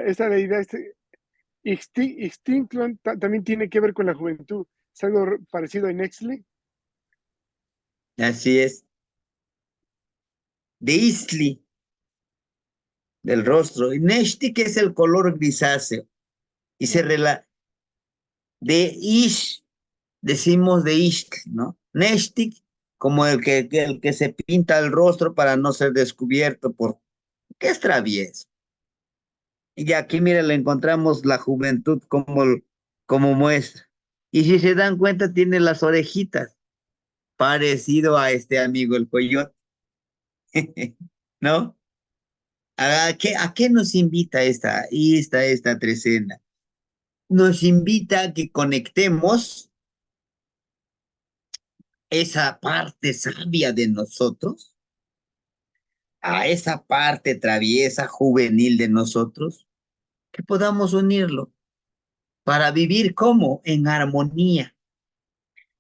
esta deidad, Ixtinclán, también tiene que ver con la juventud. Es algo parecido a Nextli. Así es. De Istli, del rostro. Y Neshti, que es el color grisáceo. Y se rela de Ish, decimos de Ish, ¿no? Neshtik, como el que se pinta el rostro para no ser descubierto por... ¿Qué es travieso? Y aquí, mire, le encontramos la juventud como muestra. Y si se dan cuenta, tiene las orejitas, parecido a este amigo el coyote, ¿no? ¿A qué nos invita esta trecena? Nos invita a que conectemos esa parte sabia de nosotros, a esa parte traviesa, juvenil de nosotros, que podamos unirlo para vivir como en armonía,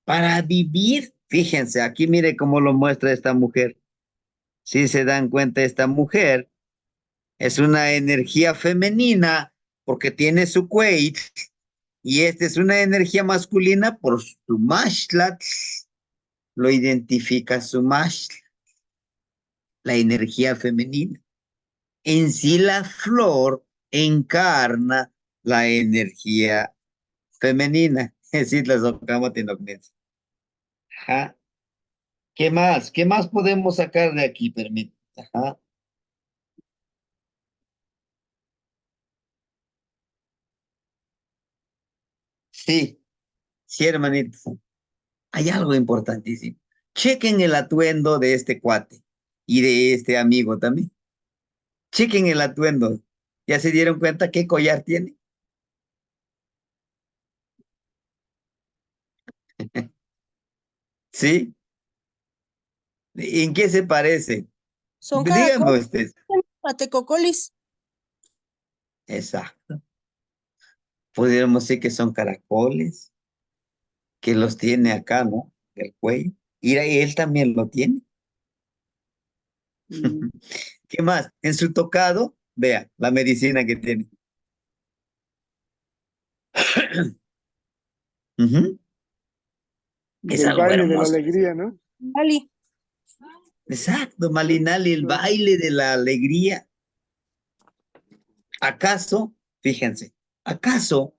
para vivir, fíjense, aquí mire cómo lo muestra esta mujer. Si se dan cuenta, esta mujer es una energía femenina porque tiene su kuwait y esta es una energía masculina por su mashlat, lo identifica su mashlat, la energía femenina. En sí la flor encarna la energía femenina. Es decir, las Ajá. ¿Qué más? ¿Qué más podemos sacar de aquí? Permítame. Ajá. Sí, sí, hermanito. Hay algo importantísimo. Chequen el atuendo de este cuate y de este amigo también. Chequen el atuendo. ¿Ya se dieron cuenta qué collar tiene? ¿Sí? ¿En qué se parece? Son Díganme caracoles, ustedes. patecocolis. Exacto. Pudiéramos decir que son caracoles, que los tiene acá, ¿no? El cuello. Y él también lo tiene. Mm, ¿Qué más? En su tocado, vea la medicina que tiene. Ujú. Es del algo baile de la hermoso. alegría, ¿no? Ali. Exacto, Malinali, el Claro. baile de la alegría. ¿Acaso, fíjense, acaso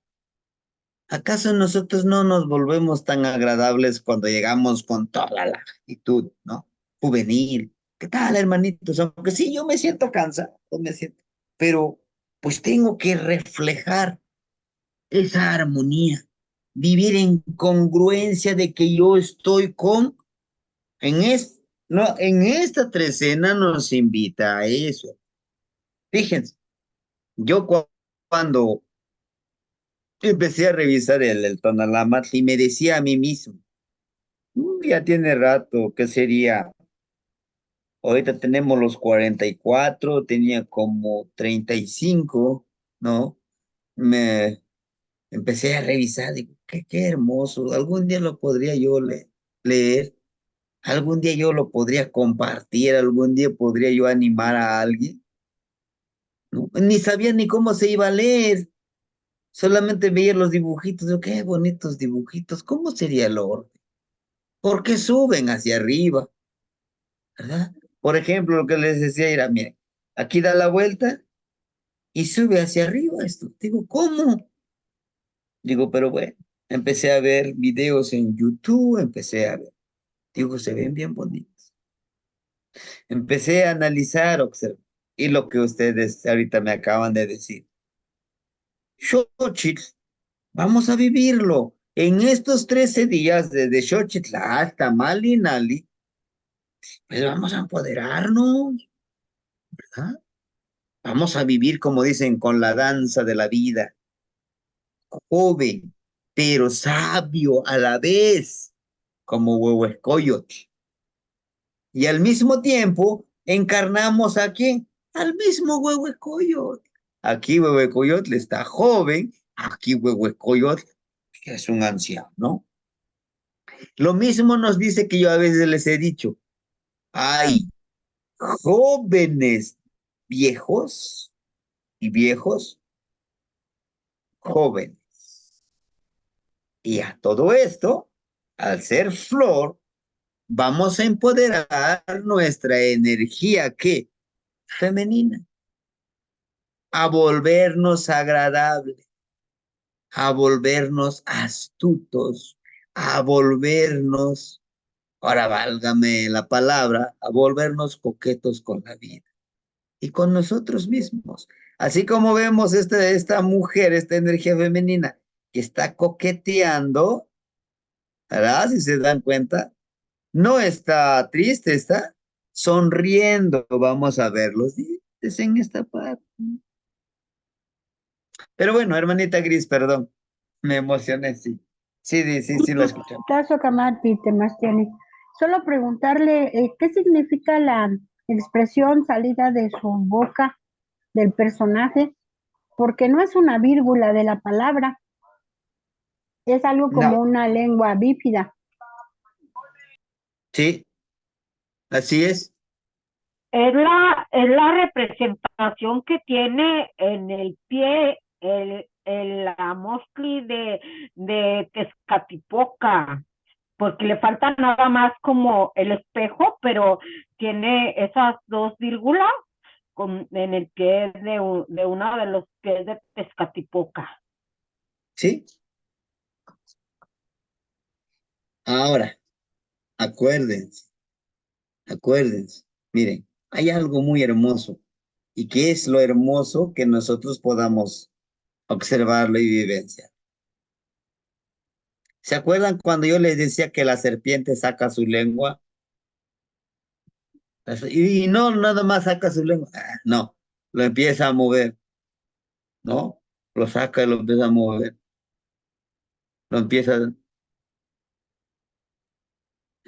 nosotros no nos volvemos tan agradables cuando llegamos con toda la actitud, ¿no? Juvenil. ¿Qué tal, hermanitos? Aunque sí, yo me siento cansado, me siento, pero pues tengo que reflejar esa armonía, vivir en congruencia de que yo estoy no, en esta trecena nos invita a eso. Fíjense, yo cuando empecé a revisar el Tonalamatl y me decía a mí mismo, ya tiene rato, ¿qué sería? Ahorita tenemos los 44, tenía como 35, ¿no? Me empecé a revisar, digo, qué hermoso, algún día lo podría yo leer, algún día yo lo podría compartir, algún día podría yo animar a alguien, ¿no? Ni sabía ni cómo se iba a leer, solamente veía los dibujitos, digo, qué bonitos dibujitos, ¿cómo sería el orden? ¿Por qué suben hacia arriba? ¿Verdad? Por ejemplo, lo que les decía era, miren, aquí da la vuelta y sube hacia arriba esto. Digo, ¿cómo? Digo, pero bueno, empecé a ver videos en YouTube, empecé a ver, digo, se ven bien bonitos. Empecé a analizar, observar, y lo que ustedes ahorita me acaban de decir. Xochitl, vamos a vivirlo. En estos 13 días desde Xochitl hasta Malinali, pues vamos a empoderarnos, ¿verdad? Vamos a vivir, como dicen, con la danza de la vida, joven, pero sabio a la vez, como Huehuescoyotl. Y al mismo tiempo, encarnamos a quién? Al mismo Huehuescoyotl. Aquí Huehuescoyotl está joven, aquí Huehuescoyotl es un anciano, ¿no? Lo mismo nos dice que yo a veces les he dicho, hay jóvenes viejos y viejos, jóvenes. Y a todo esto, al ser flor, vamos a empoderar nuestra energía, ¿qué? Femenina, a volvernos agradables, a volvernos astutos, a volvernos, ahora válgame la palabra, a volvernos coquetos con la vida y con nosotros mismos. Así como vemos esta mujer, esta energía femenina que está coqueteando, ¿verdad? Si se dan cuenta, no está triste, está sonriendo. Vamos a ver los dientes en esta parte. Pero bueno, hermanita Gris, perdón, me emocioné, sí. Sí, lo escuchamos. Tazo Kamati Temastiani. Solo preguntarle qué significa la expresión salida de su boca del personaje, porque no es una vírgula de la palabra, es algo como No, una lengua bífida. sí, así es. Es la representación que tiene en el pie la moscli de Tezcatipoca, porque le falta nada más como el espejo, pero tiene esas dos vírgulas en el pie de uno de los pies de Tezcatipoca. Sí. Ahora, acuérdense, acuérdense. Miren, hay algo muy hermoso. ¿Y qué es lo hermoso que nosotros podamos observarlo y vivenciar? ¿Se acuerdan cuando yo les decía que la serpiente saca su lengua? Y no nada más saca su lengua, no, lo empieza a mover, ¿no? Lo saca y lo empieza a mover, lo empieza,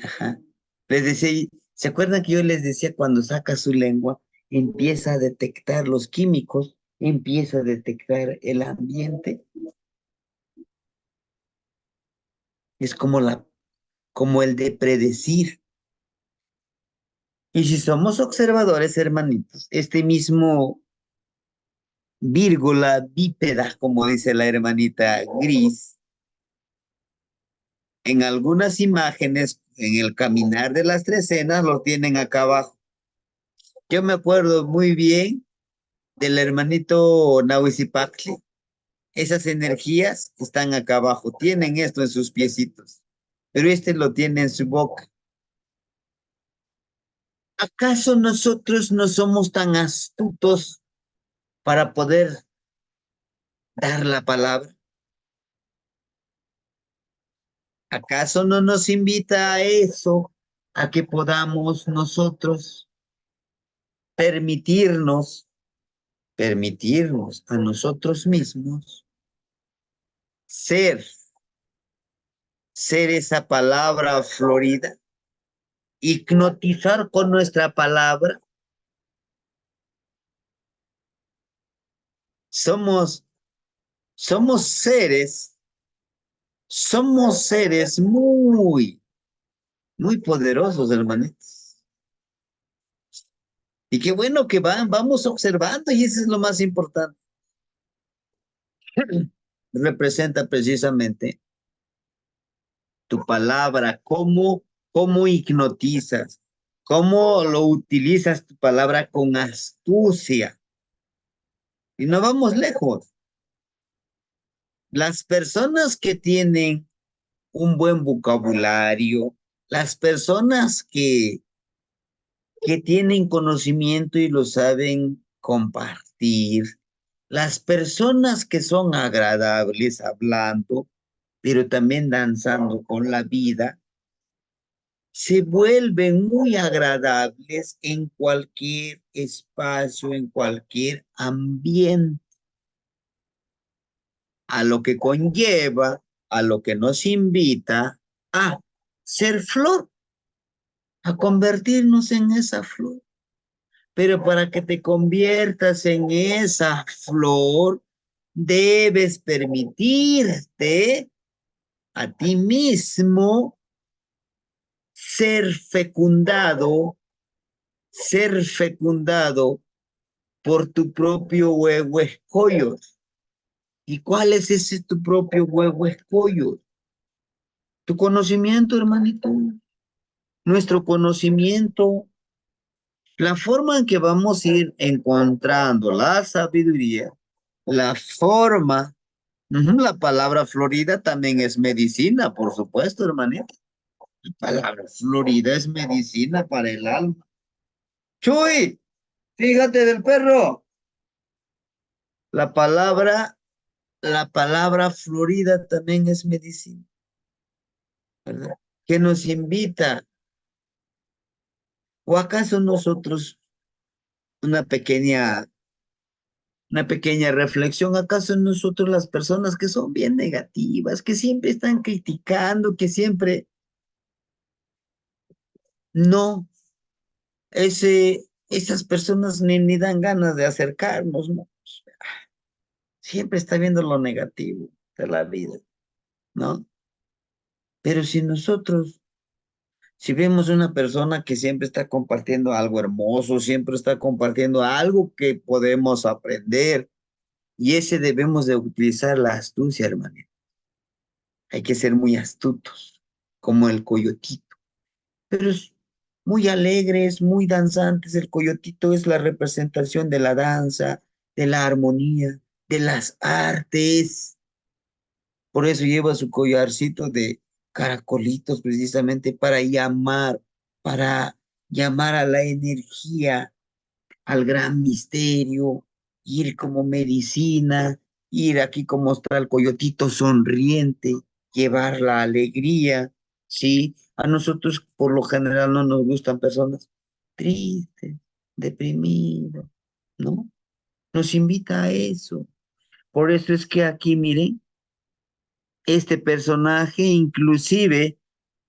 ajá. Les decía, ¿se acuerdan que yo les decía cuando saca su lengua, empieza a detectar los químicos, empieza a detectar el ambiente? Es como el de predecir. Y si somos observadores, hermanitos, este mismo vírgula bípeda, como dice la hermanita Gris, en algunas imágenes, en el caminar de las tres cenas, lo tienen acá abajo. Yo me acuerdo muy bien del hermanito Nahuizipacli. Esas energías están acá abajo, tienen esto en sus piecitos, pero este lo tiene en su boca. ¿Acaso nosotros no somos tan astutos para poder dar la palabra? ¿Acaso no nos invita a eso, a que podamos nosotros permitirnos a nosotros mismos ser esa palabra florida, hipnotizar con nuestra palabra? Somos, somos seres muy, muy poderosos, hermanitos. Y qué bueno que vamos observando, y eso es lo más importante. Representa precisamente tu palabra, cómo hipnotizas, cómo lo utilizas tu palabra con astucia. Y no vamos lejos. Las personas que tienen un buen vocabulario, las personas que tienen conocimiento y lo saben compartir, las personas que son agradables hablando, pero también danzando con la vida, se vuelven muy agradables en cualquier espacio, en cualquier ambiente, a lo que conlleva, a lo que nos invita a ser flor, a convertirnos en esa flor. Pero para que te conviertas en esa flor, debes permitirte a ti mismo ser fecundado por tu propio huevo escollo. ¿Y cuál es ese tu propio huevo escollo? Tu conocimiento, hermanito. Nuestro conocimiento. La forma en que vamos a ir encontrando la sabiduría, la forma, la palabra florida también es medicina, por supuesto, hermanito. La palabra florida es medicina para el alma. Chuy, fíjate del perro. La palabra, la palabra florida también es medicina, ¿verdad? Que nos invita. ¿O acaso nosotros, una pequeña reflexión, acaso nosotros las personas que son bien negativas, que siempre están criticando, que siempre no, esas personas ni dan ganas de acercarnos, ¿no? Siempre está viendo lo negativo de la vida, ¿no? Pero si vemos una persona que siempre está compartiendo algo hermoso, siempre está compartiendo algo que podemos aprender, y ese debemos de utilizar la astucia, hermano. Hay que ser muy astutos, como el coyotito. Pero es muy alegres, muy danzantes. El coyotito es la representación de la danza, de la armonía, de las artes. Por eso lleva su collarcito de caracolitos precisamente para llamar a la energía, al gran misterio, ir como medicina, ir aquí como está el coyotito sonriente, llevar la alegría, ¿sí? A nosotros por lo general no nos gustan personas tristes, deprimidas, ¿no? Nos invita a eso. Por eso es que aquí, miren, este personaje inclusive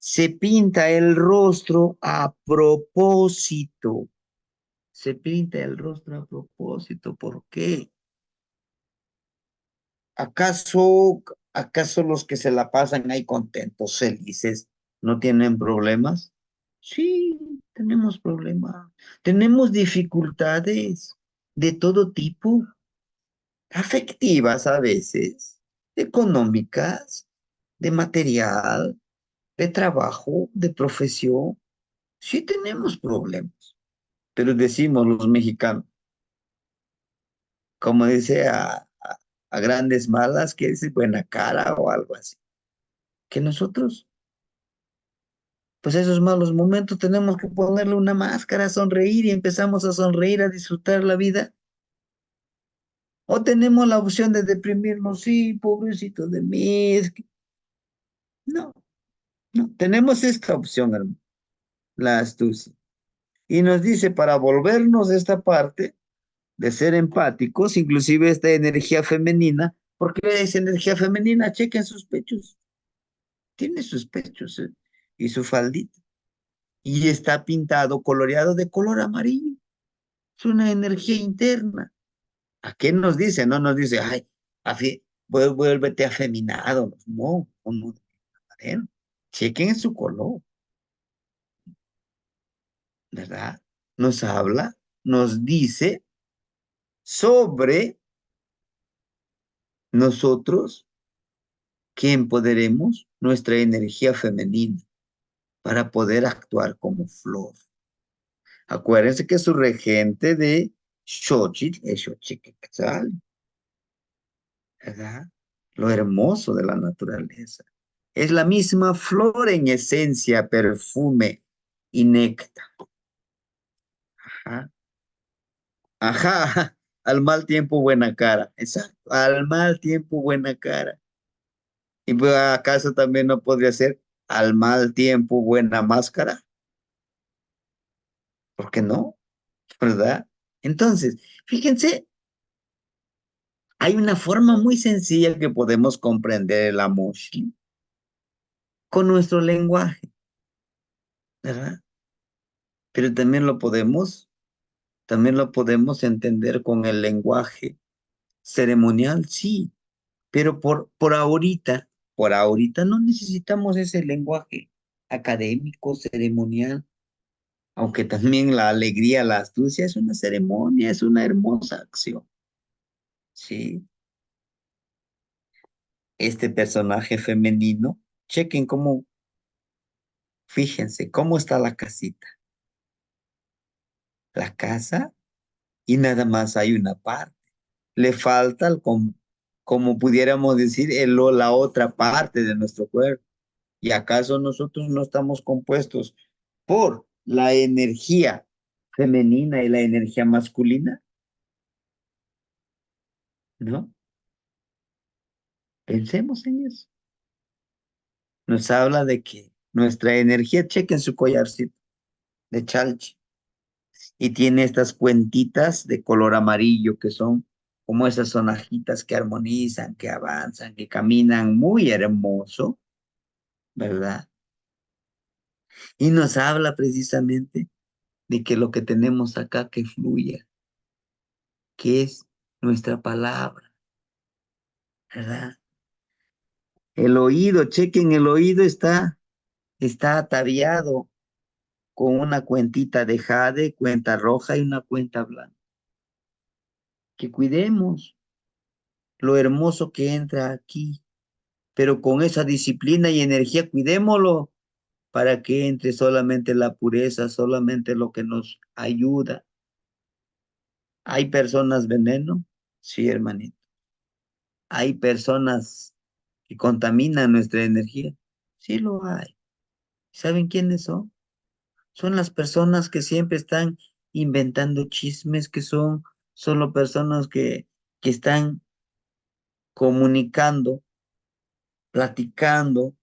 se pinta el rostro a propósito. Se pinta el rostro a propósito. ¿Por qué? ¿Acaso los que se la pasan ahí contentos, felices, no tienen problemas? Sí, tenemos problemas. Tenemos dificultades de todo tipo, afectivas a veces, económicas, de material, de trabajo, de profesión. Sí tenemos problemas, pero decimos los mexicanos, como dice a grandes malas, que es buena cara o algo así. Que nosotros, pues esos malos momentos tenemos que ponerle una máscara, sonreír y empezamos a sonreír, a disfrutar la vida. O tenemos la opción de deprimirnos, sí, pobrecito de mí. No, no, tenemos esta opción, hermano, la astucia. Y nos dice para volvernos de esta parte de ser empáticos, inclusive esta energía femenina, porque es energía femenina, chequen sus pechos, tiene sus pechos, y su faldita, y está pintado, coloreado de color amarillo, es una energía interna. ¿A qué nos dice? No nos dice, ay, vuélvete afeminado, no, no, no, no. Chequen su color, ¿verdad? Nos habla, nos dice sobre nosotros que empoderemos nuestra energía femenina para poder actuar como flor. Acuérdense que su regente de Xochitl es Xochiquetzal, ¿verdad? Lo hermoso de la naturaleza. Es la misma flor en esencia, perfume y néctar. Ajá. Ajá. Al mal tiempo, buena cara. Exacto. Al mal tiempo, buena cara. ¿Y pues, acaso también no podría ser al mal tiempo, buena máscara? ¿Por qué no? ¿Verdad? Entonces, fíjense, hay una forma muy sencilla que podemos comprender el amor con nuestro lenguaje, ¿verdad? Pero también lo podemos entender con el lenguaje ceremonial, sí, pero por ahorita no necesitamos ese lenguaje académico, ceremonial. Aunque también la alegría, la astucia es una ceremonia, es una hermosa acción. Sí, este personaje femenino, chequen cómo, fíjense cómo está la casita. La casa y nada más hay una parte. Le falta, como pudiéramos decir, la otra parte de nuestro cuerpo. ¿Y acaso nosotros no estamos compuestos por la energía femenina y la energía masculina? ¿No? Pensemos en eso. Nos habla de que nuestra energía, chequen su collarcito de chalchi, y tiene estas cuentitas de color amarillo que son como esas sonajitas que armonizan, que avanzan, que caminan muy hermoso, ¿verdad? Y nos habla precisamente de que lo que tenemos acá que fluya, que es nuestra palabra, ¿verdad? El oído, chequen, el oído está ataviado con una cuentita de jade, cuenta roja y una cuenta blanca. Que cuidemos lo hermoso que entra aquí, pero con esa disciplina y energía, cuidémoslo para que entre solamente la pureza, solamente lo que nos ayuda. ¿Hay personas veneno? Sí, hermanito. ¿Hay personas que contaminan nuestra energía? Sí lo hay. ¿Saben quiénes son? Son las personas que siempre están inventando chismes, que son solo personas que están comunicando, platicando,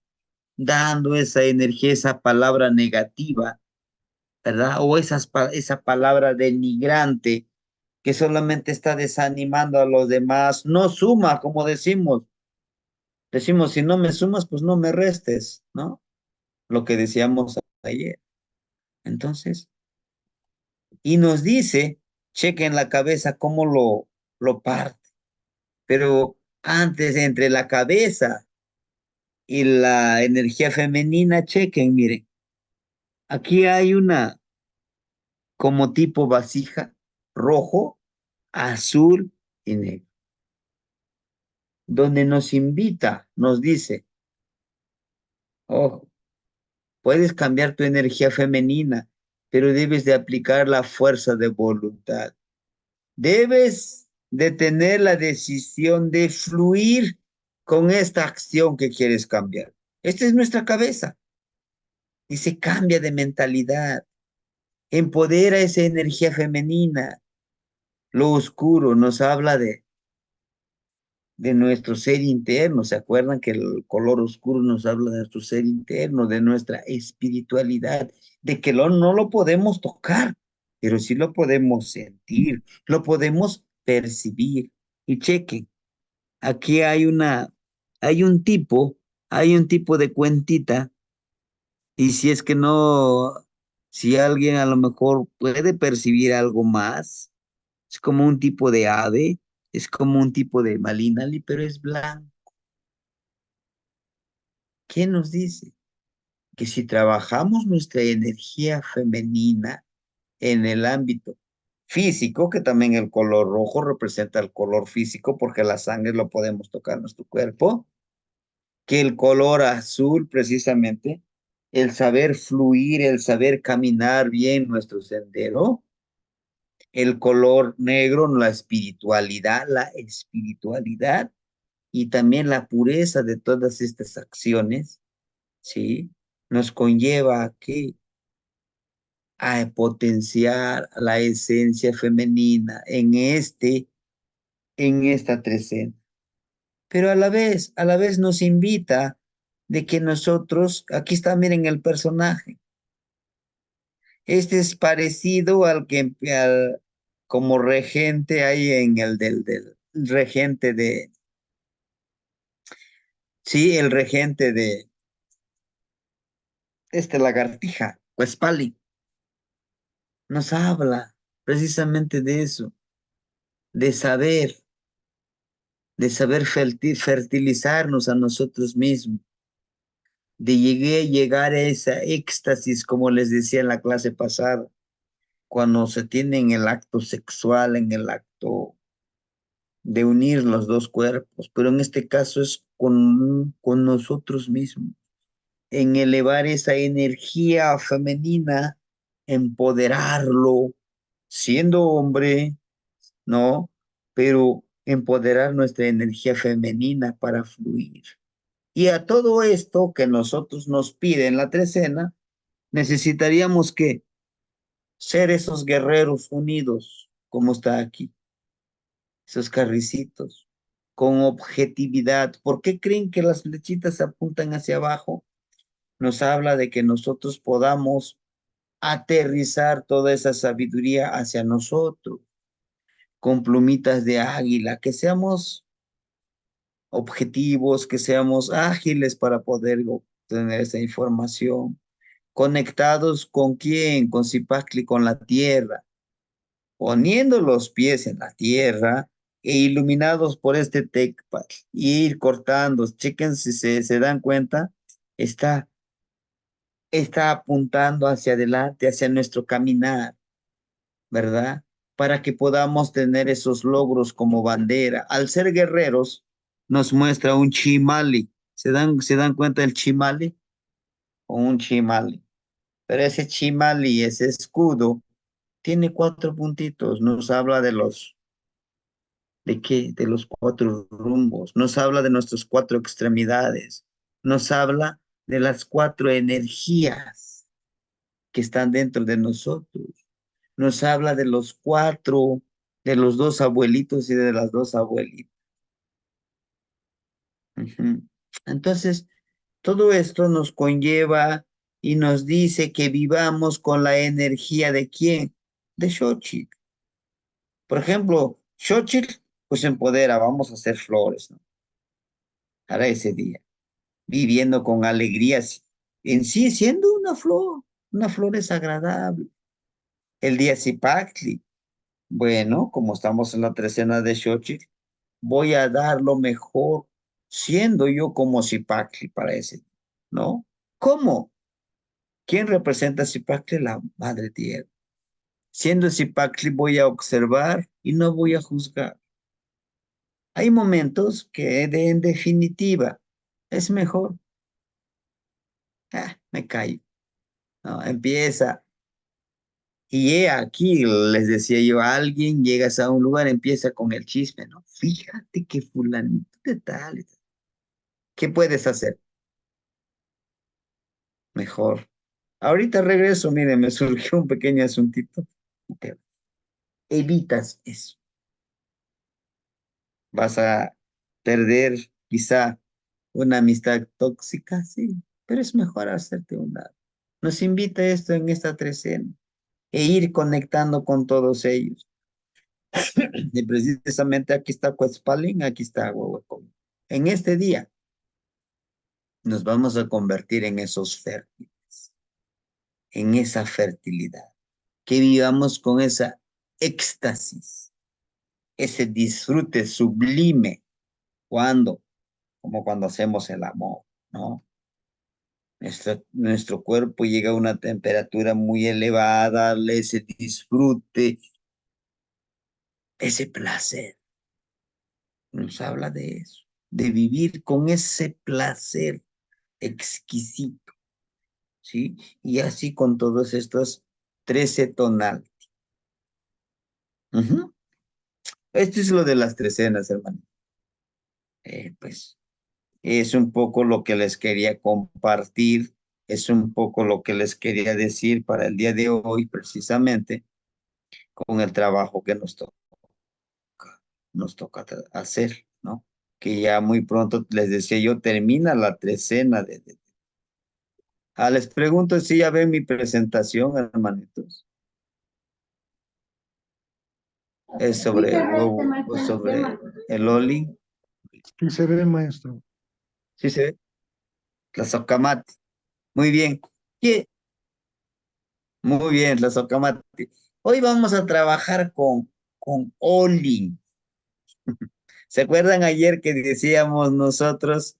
dando esa energía, esa palabra negativa, ¿verdad? O esa palabra denigrante que solamente está desanimando a los demás. No suma, como decimos. Decimos, si no me sumas, pues no me restes, ¿no? Lo que decíamos ayer. Entonces, y nos dice, chequen la cabeza cómo lo parte. Pero antes, entre la cabeza y la energía femenina, chequen, miren, aquí hay una como tipo vasija, rojo, azul y negro, donde nos invita, nos dice, ojo, puedes cambiar tu energía femenina, pero debes de aplicar la fuerza de voluntad. Debes de tener la decisión de fluir con esta acción que quieres cambiar. Esta es nuestra cabeza. Dice, cambia de mentalidad, empodera esa energía femenina. Lo oscuro nos habla de nuestro ser interno. ¿Se acuerdan que el color oscuro nos habla de nuestro ser interno, de nuestra espiritualidad, de que no lo podemos tocar, pero sí lo podemos sentir, lo podemos percibir? Y chequen, aquí hay un tipo de cuentita, y si es que no, si alguien a lo mejor puede percibir algo más, es como un tipo de ave, es como un tipo de malinali, pero es blanco. ¿Qué nos dice? Que si trabajamos nuestra energía femenina en el ámbito físico, que también el color rojo representa el color físico, porque la sangre lo podemos tocar en nuestro cuerpo, que el color azul precisamente, el saber fluir, el saber caminar bien nuestro sendero, el color negro, la espiritualidad y también la pureza de todas estas acciones, ¿sí? Nos conlleva a potenciar la esencia femenina en esta trecena. Pero a la vez nos invita de que nosotros, aquí está, miren el personaje. Este es parecido como regente ahí en el del regente sí, el regente de lagartija, pues Pali, nos habla precisamente de eso, de saber, fertilizarnos a nosotros mismos, de llegar a esa éxtasis, como les decía en la clase pasada, cuando se tiene en el acto sexual, en el acto de unir los dos cuerpos, pero en este caso es con nosotros mismos, en elevar esa energía femenina, empoderarlo, siendo hombre, ¿no? Pero empoderar nuestra energía femenina para fluir. Y a todo esto que nosotros nos piden la trecena, necesitaríamos que ser esos guerreros unidos, como está aquí, esos carricitos, con objetividad. ¿Por qué creen que las flechitas apuntan hacia abajo? Nos habla de que nosotros podamos aterrizar toda esa sabiduría hacia nosotros, con plumitas de águila, que seamos objetivos, que seamos ágiles para poder obtener esa información. ¿Conectados con quién? Con Zipacli, con la tierra, poniendo los pies en la tierra e iluminados por este Tecpat, y ir cortando. Chequen si se dan cuenta, está, está apuntando hacia adelante, hacia nuestro caminar, ¿verdad? Para que podamos tener esos logros como bandera. Al ser guerreros, nos muestra un chimali. Se dan cuenta del chimali? O un chimali. Pero ese chimali, ese escudo, tiene 4 puntitos. Nos habla de los, ¿de qué? De los 4 rumbos. Nos habla de nuestras 4 extremidades. Nos habla de las 4 energías que están dentro de nosotros. Nos habla de los 4, de los 2 abuelitos y de las 2 abuelitas. Ujú. Entonces, todo esto nos conlleva y nos dice que vivamos con la energía de quién, de Xochitl. Por ejemplo, Xochitl, pues empodera, vamos a hacer flores, ¿no? Para ese día, viviendo con alegrías, en sí siendo una flor es agradable. El día Zipactli, bueno, como estamos en la trecena de Xochitl, voy a dar lo mejor, siendo yo como Zipactli para ese día, ¿no? ¿Cómo? ¿Quién representa a Zipactli? La Madre Tierra. Siendo Zipactli voy a observar y no voy a juzgar. Hay momentos que en definitiva es mejor. Me callo. No, empieza. Y aquí les decía yo, alguien llegas a un lugar, empieza con el chisme, ¿no? Fíjate que fulanito de tal. ¿Qué puedes hacer? Mejor. Ahorita regreso, mire, me surgió un pequeño asuntito. Evitas eso. Vas a perder quizá una amistad tóxica, sí, pero es mejor hacerte un lado. Nos invita esto en esta trecena e ir conectando con todos ellos. Y precisamente aquí está Cuetzpalín, aquí está Huehuecoyotl. En este día nos vamos a convertir en esos fértiles, en esa fertilidad, que vivamos con esa éxtasis, ese disfrute sublime. ¿Cuándo? Como cuando hacemos el amor, ¿no? Nuestro cuerpo llega a una temperatura muy elevada, ese disfrute, ese placer. Nos habla de eso, de vivir con ese placer exquisito, ¿sí? Y así con todos estos 13 tonal. Esto es lo de las trecenas, hermano. Pues es un poco lo que les quería compartir, es un poco lo que les quería decir para el día de hoy, precisamente, con el trabajo que nos toca hacer, ¿no? Que ya muy pronto, les decía yo, termina la trecena les pregunto si ya ven mi presentación, hermanitos. Es sobre sobre el Oli. Sí se ve, maestro. ¿Sí se ve? La Socamati. Muy bien. Muy bien, la Socamati. Hoy vamos a trabajar con Oli. ¿Se acuerdan ayer que decíamos nosotros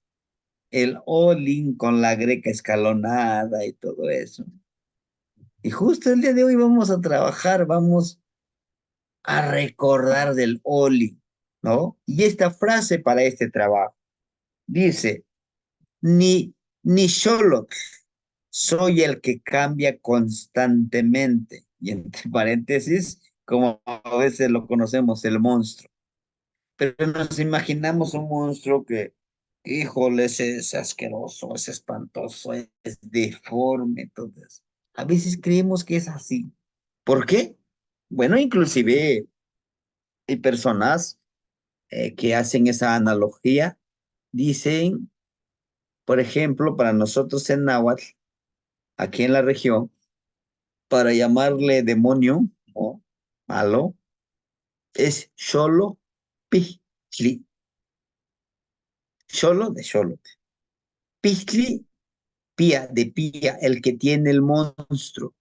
el Olin con la greca escalonada y todo eso. Y justo el día de hoy vamos a trabajar, vamos a recordar del Oli, ¿no? Y esta frase para este trabajo dice, ni solo soy el que cambia constantemente. Y entre paréntesis, como a veces lo conocemos, el monstruo. Pero nos imaginamos un monstruo que, híjole, es asqueroso, es espantoso, es deforme, entonces. A veces creemos que es así. ¿Por qué? Bueno, inclusive hay personas que hacen esa analogía. Dicen, por ejemplo, para nosotros en Náhuatl, aquí en la región, para llamarle demonio o malo, es Xolo Pixli. Xolo de Xolo. Pixli, pía de pía, el que tiene el monstruo,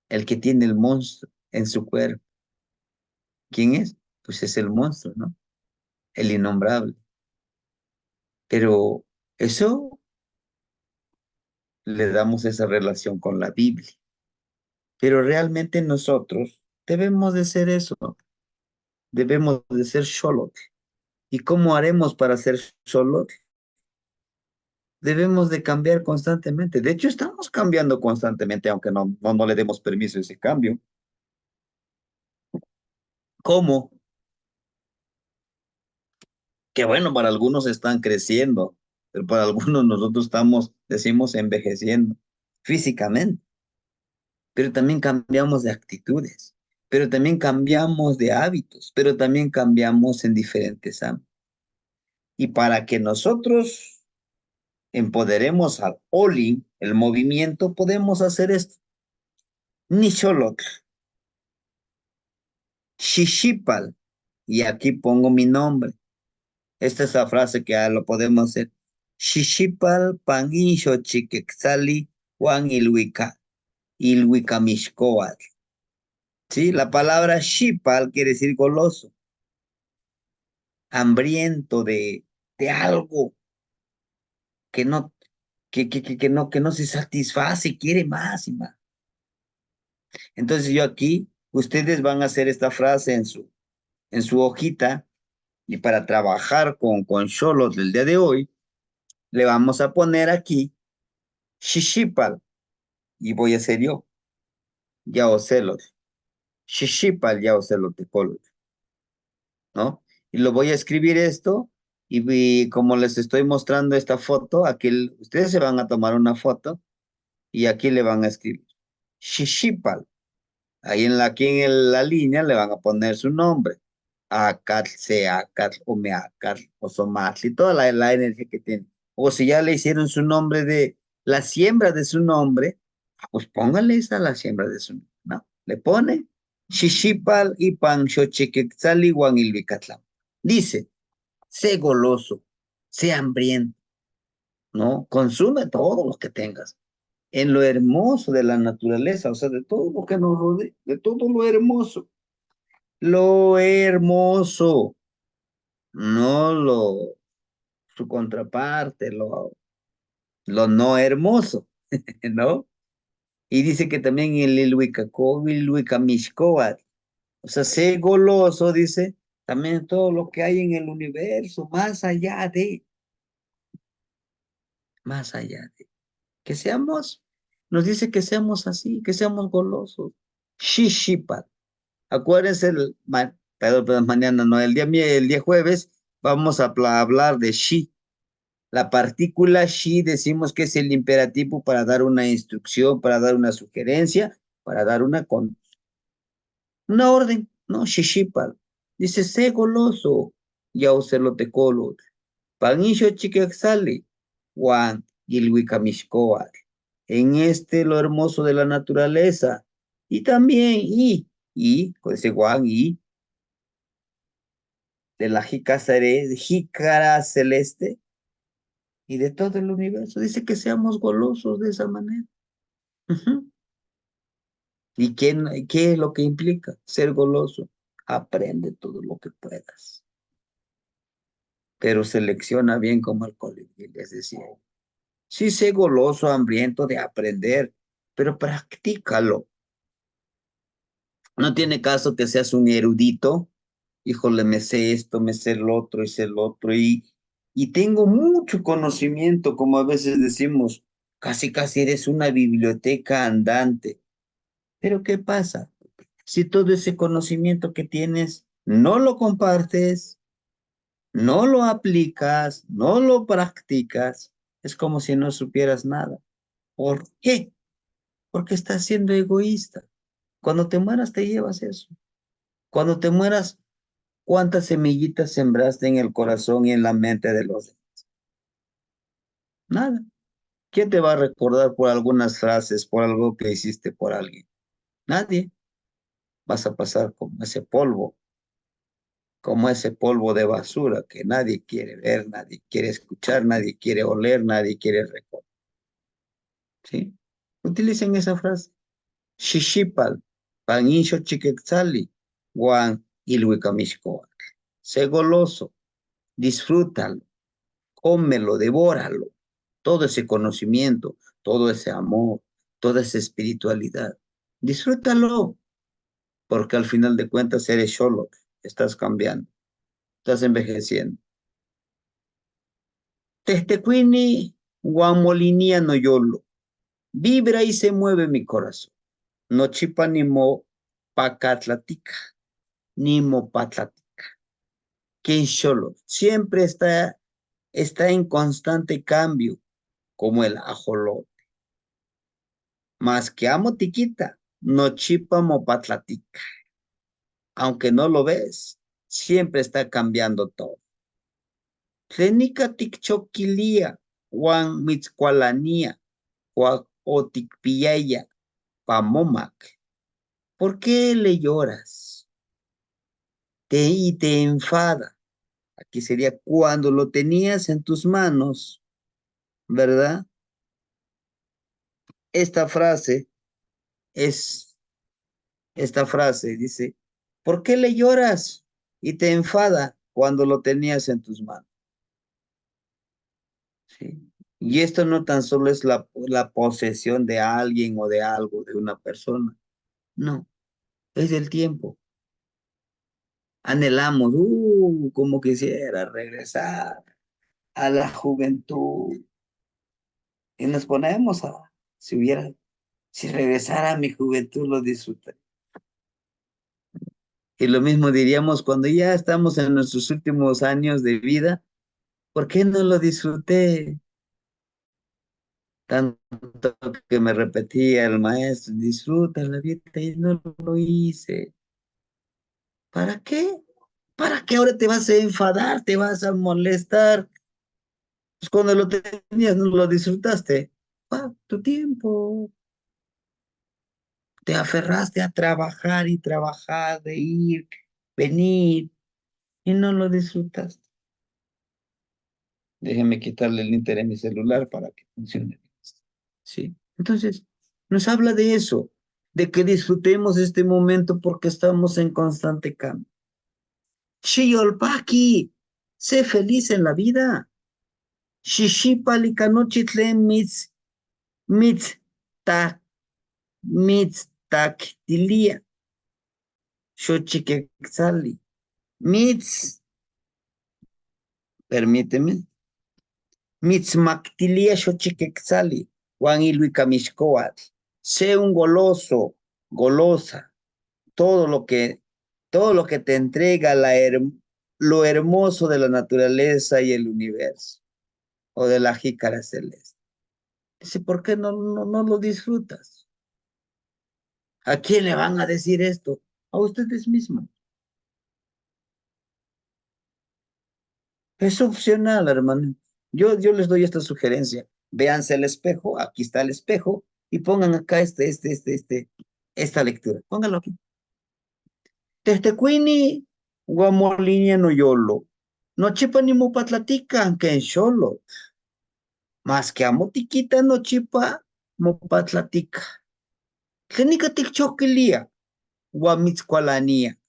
el que tiene el monstruo en su cuerpo. ¿Quién es? Pues es el monstruo, ¿no? El innombrable. Pero eso le damos esa relación con la Biblia. Pero realmente nosotros debemos de ser eso, debemos de ser Xolotl. ¿Y cómo haremos para ser Xolotl? Debemos de cambiar constantemente. De hecho, estamos cambiando constantemente, aunque no le demos permiso a ese cambio. ¿Cómo? Que bueno, para algunos están creciendo, pero para algunos nosotros estamos, decimos, envejeciendo físicamente, pero también cambiamos de actitudes, pero también cambiamos de hábitos, pero también cambiamos en diferentes ámbitos. Y para que nosotros empoderemos al Oli, el movimiento, podemos hacer esto. Nisholok, Shishipal, y aquí pongo mi nombre. Esta es la frase que lo podemos hacer. Shishipal, Panguisho, Chiquexali, Juan Ilhuica Mixcoatl. ¿Sí? La palabra Shipal quiere decir goloso, hambriento de algo que no, que no se satisface, quiere más y más. Entonces yo aquí, ustedes van a hacer esta frase en su hojita y para trabajar con Xolos del día de hoy, le vamos a poner aquí Shishipal y voy a hacer yo, Yaocelos. Shishipal Yaocelotecolo, ¿no? Y lo voy a escribir esto y como les estoy mostrando esta foto, aquí ustedes se van a tomar una foto y aquí le van a escribir Shishipal. Ahí aquí en la línea le van a poner su nombre. Acat, Seacat, Omeacat, Osomatl, y toda la energía que tiene. O si ya le hicieron su nombre de la siembra de su nombre, pues póngale esa la siembra de su nombre, ¿no? Le pone Shishipal y Pancho Chiquetzali Guanilvicatlam. Dice, sé goloso, sé hambriento, ¿no? Consume todo lo que tengas en lo hermoso de la naturaleza, o sea, de todo lo que nos rodea, de todo lo hermoso, no su contraparte, lo no hermoso, ¿no? Y dice que también el Ilhuicamixcoatl, o sea, sé goloso, dice, también todo lo que hay en el universo, más allá de, que seamos, nos dice que seamos así, que seamos golosos. Shishipat. Acuérdense, perdón, mañana no, el día jueves vamos a hablar de shi. La partícula shi decimos que es el imperativo para dar una instrucción, para dar una sugerencia, para dar una orden, ¿no? Shishipal. Dice, sé goloso, ya lo te colo. Panisho chiquexali, Juan Gilhuicamixcoatl. En lo hermoso de la naturaleza. Y también, con ese Juan, de la jícara celeste y de todo el universo. Dice que seamos golosos de esa manera. Ujú. ¿Y qué es lo que implica ser goloso? Aprende todo lo que puedas. pero selecciona bien como el colibrí, les decía. Sí, sé goloso, hambriento de aprender, pero practícalo. No tiene caso que seas un erudito, híjole, me sé esto, me sé el otro, y sé el otro, y tengo mucho conocimiento, como a veces decimos, casi casi eres una biblioteca andante. Pero ¿qué pasa? Si todo ese conocimiento que tienes no lo compartes, no lo aplicas, no lo practicas, es como si no supieras nada. ¿Por qué? Porque estás siendo egoísta. Cuando te mueras te llevas eso. Cuando te mueras, ¿cuántas semillitas sembraste en el corazón y en la mente de los demás? Nada. ¿Quién te va a recordar por algunas frases, por algo que hiciste por alguien? Nadie. Vas a pasar como ese polvo de basura que nadie quiere ver, nadie quiere escuchar, nadie quiere oler, nadie quiere recordar. ¿Sí? Utilicen esa frase. Shishipal, panisho chiquetzali, guan ilhuicamixcoa. Sé goloso, disfrútalo, cómelo, devóralo. Todo ese conocimiento, todo ese amor, toda esa espiritualidad. Disfrútalo, porque al final de cuentas eres solo, estás cambiando, estás envejeciendo. Testecuini, guamolinia no yolo. Vibra y se mueve mi corazón. No chipa ni mo pacatlatica, ni mo patlatica. Quien solo siempre está en constante cambio, como el ajolote. Más que amo tiquita, no chipa mo patlatica. Aunque no lo ves, siempre está cambiando todo. Tlenica tikchoquilia, Juan mitzcualanía, Juan oticpiaya, pamomac. ¿Por qué le lloras? Y te enfada. Aquí sería cuando lo tenías en tus manos, ¿verdad? Esta frase es, esta frase dice, ¿por qué le lloras y te enfada cuando lo tenías en tus manos? ¿Sí? Y esto no tan solo es la posesión de alguien o de algo, de una persona. No, es el tiempo. Anhelamos, como quisiera regresar a la juventud. Y nos ponemos si regresara a mi juventud lo disfrutaría. Y lo mismo diríamos cuando ya estamos en nuestros últimos años de vida, ¿por qué no lo disfruté? Tanto que me repetía el maestro, disfruta la vida y no lo hice. ¿Para qué? ¿Para qué ahora te vas a enfadar, te vas a molestar? Pues cuando lo tenías, no lo disfrutaste. Tu tiempo. Te aferraste a trabajar y trabajar, de ir, venir, y no lo disfrutaste. Déjeme quitarle el internet a mi celular para que funcione. ¿Sí? Entonces, nos habla de eso, de que disfrutemos este momento porque estamos en constante cambio. Chiyolpaki, sé feliz en la vida. Shishipalikanochistle mitz taktilia. Xochiquexali. Mitz, permíteme. Mitzmactilia xochiquexali. Juan Ilhuicamixcoatl. Sé un goloso, golosa. Todo lo que te entrega lo hermoso de la naturaleza y el universo. O de la jícara celeste. Dice, ¿por qué no lo disfrutas? ¿A quién le van a decir esto? A ustedes mismos. Es opcional, hermano. Yo les doy esta sugerencia. Véanse el espejo, aquí está el espejo, y pongan acá esta lectura. Pónganlo aquí. Testecuini, guamolinia no yolo. No chipa ni mopatlatica, que en xolo. Más que amotiquita no chipa mopatlatica. Tlenica tikchoquilia, guamitzcualanía.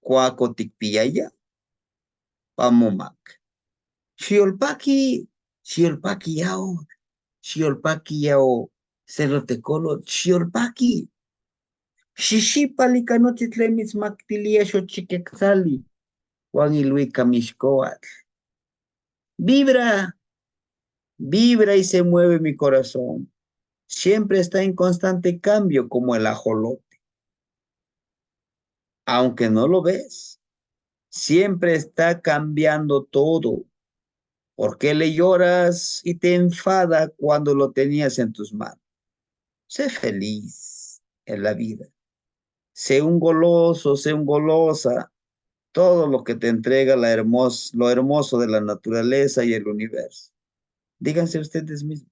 Cuacoticpiaya. amomak. Xiolpaki, xiolpaki yao, xiolpaki yao, celotecolo, xiolpaki. Xixipali canotitlemis mactilia xochiquexali, Juan y Luis Camixcoatl. Vibra, vibra y se mueve mi corazón. Siempre está en constante cambio como el ajolote. Aunque no lo ves, siempre está cambiando todo. ¿Por qué le lloras y te enfada cuando lo tenías en tus manos? Sé feliz en la vida. Sé un goloso, sé un golosa. Todo lo que te entrega lo hermoso de la naturaleza y el universo. Díganse ustedes mismos.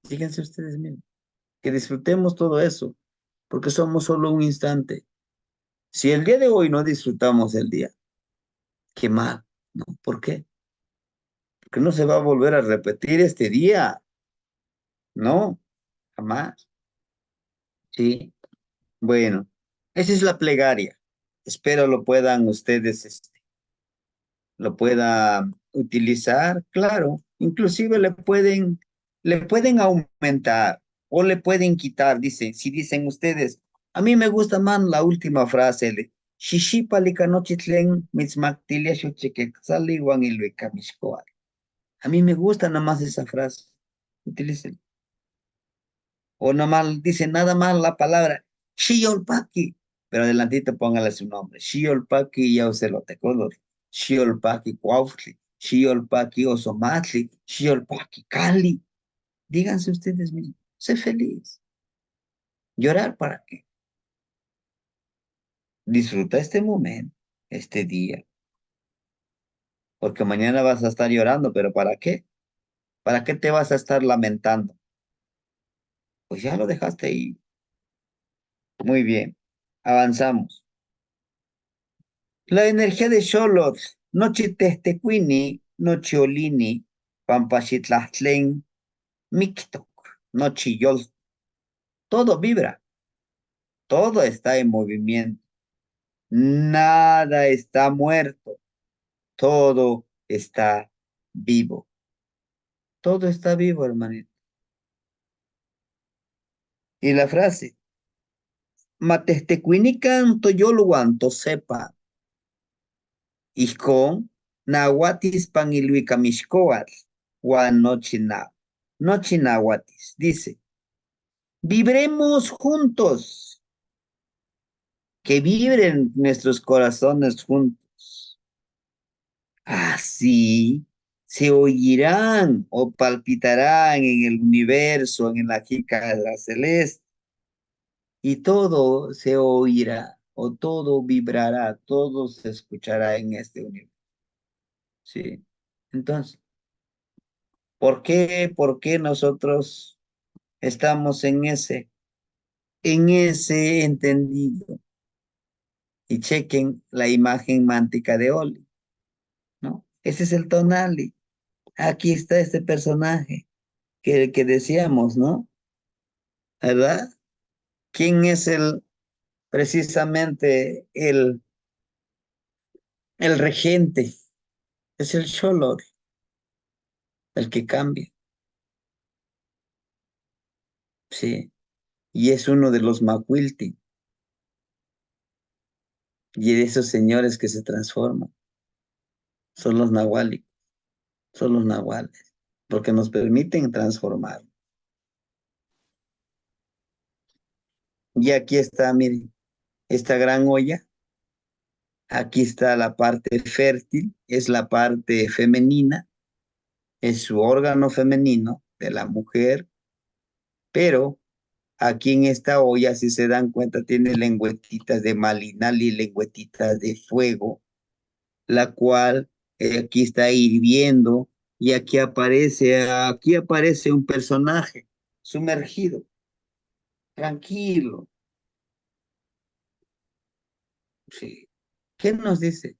Díganse ustedes mismos. Que disfrutemos todo eso, porque somos solo un instante. Si el día de hoy no disfrutamos el día, qué mal, ¿no? ¿Por qué? Porque no se va a volver a repetir este día. No, jamás. Sí. Bueno, esa es la plegaria. Espero lo puedan ustedes, lo puedan utilizar, claro. Inclusive le pueden aumentar o le pueden quitar, dice, si dicen ustedes, a mí me gusta más la última frase de Shishipalikanotitlen mitzmaktilia xochiquetzalihuan ilhuicamixcoatl. A mí me gusta nada más esa frase. Utilicen. O nada más, dice nada más la palabra Xiolpaki, pero adelantito póngale su nombre. Xiolpaki Yauzelotecolor, Xiolpaki Cuautli, Xiolpaki Osomatli, Xiolpaki Cali. Díganse ustedes mismos, sé feliz. ¿Llorar para qué? Disfruta este momento, este día, porque mañana vas a estar llorando, pero ¿para qué? ¿Para qué te vas a estar lamentando? Pues ya lo dejaste ahí. Muy bien, avanzamos. La energía de Xolotl, nochi testecuini, nochi olini, pampachitlahtlen, mictoc, nochi yol. Todo vibra, todo está en movimiento. Nada está muerto, todo está vivo. Todo está vivo, hermanito. Y la frase, matestecuinican toyoluan sepa, Ijkon, nahuatis panilhuicamixcoatl, Juan nochi nahuatis. Dice, vibremos juntos, que vibren nuestros corazones juntos. Así se oirán o palpitarán en el universo, en la jícara celeste, y todo se oirá o todo vibrará, todo se escuchará en este universo. ¿Sí? Entonces, ¿por qué nosotros estamos en ese entendido? Y chequen la imagen mántica de Oli, ¿no? Ese es el Tonali. Aquí está este personaje que decíamos, ¿no? ¿Verdad? ¿Quién es precisamente el regente? Es el Xolotl, el que cambia, ¿sí? Y es uno de los Macuilti, y de esos señores que se transforman. Son los nahuales, son los nahuales, porque nos permiten transformar. Y aquí está, miren, esta gran olla. Aquí está la parte fértil, es la parte femenina, es su órgano femenino de la mujer, pero aquí en esta olla, si se dan cuenta, tiene lengüetitas de malinal y lengüetitas de fuego, la cual aquí está hirviendo y aquí aparece un personaje sumergido, tranquilo. Sí. ¿Qué nos dice?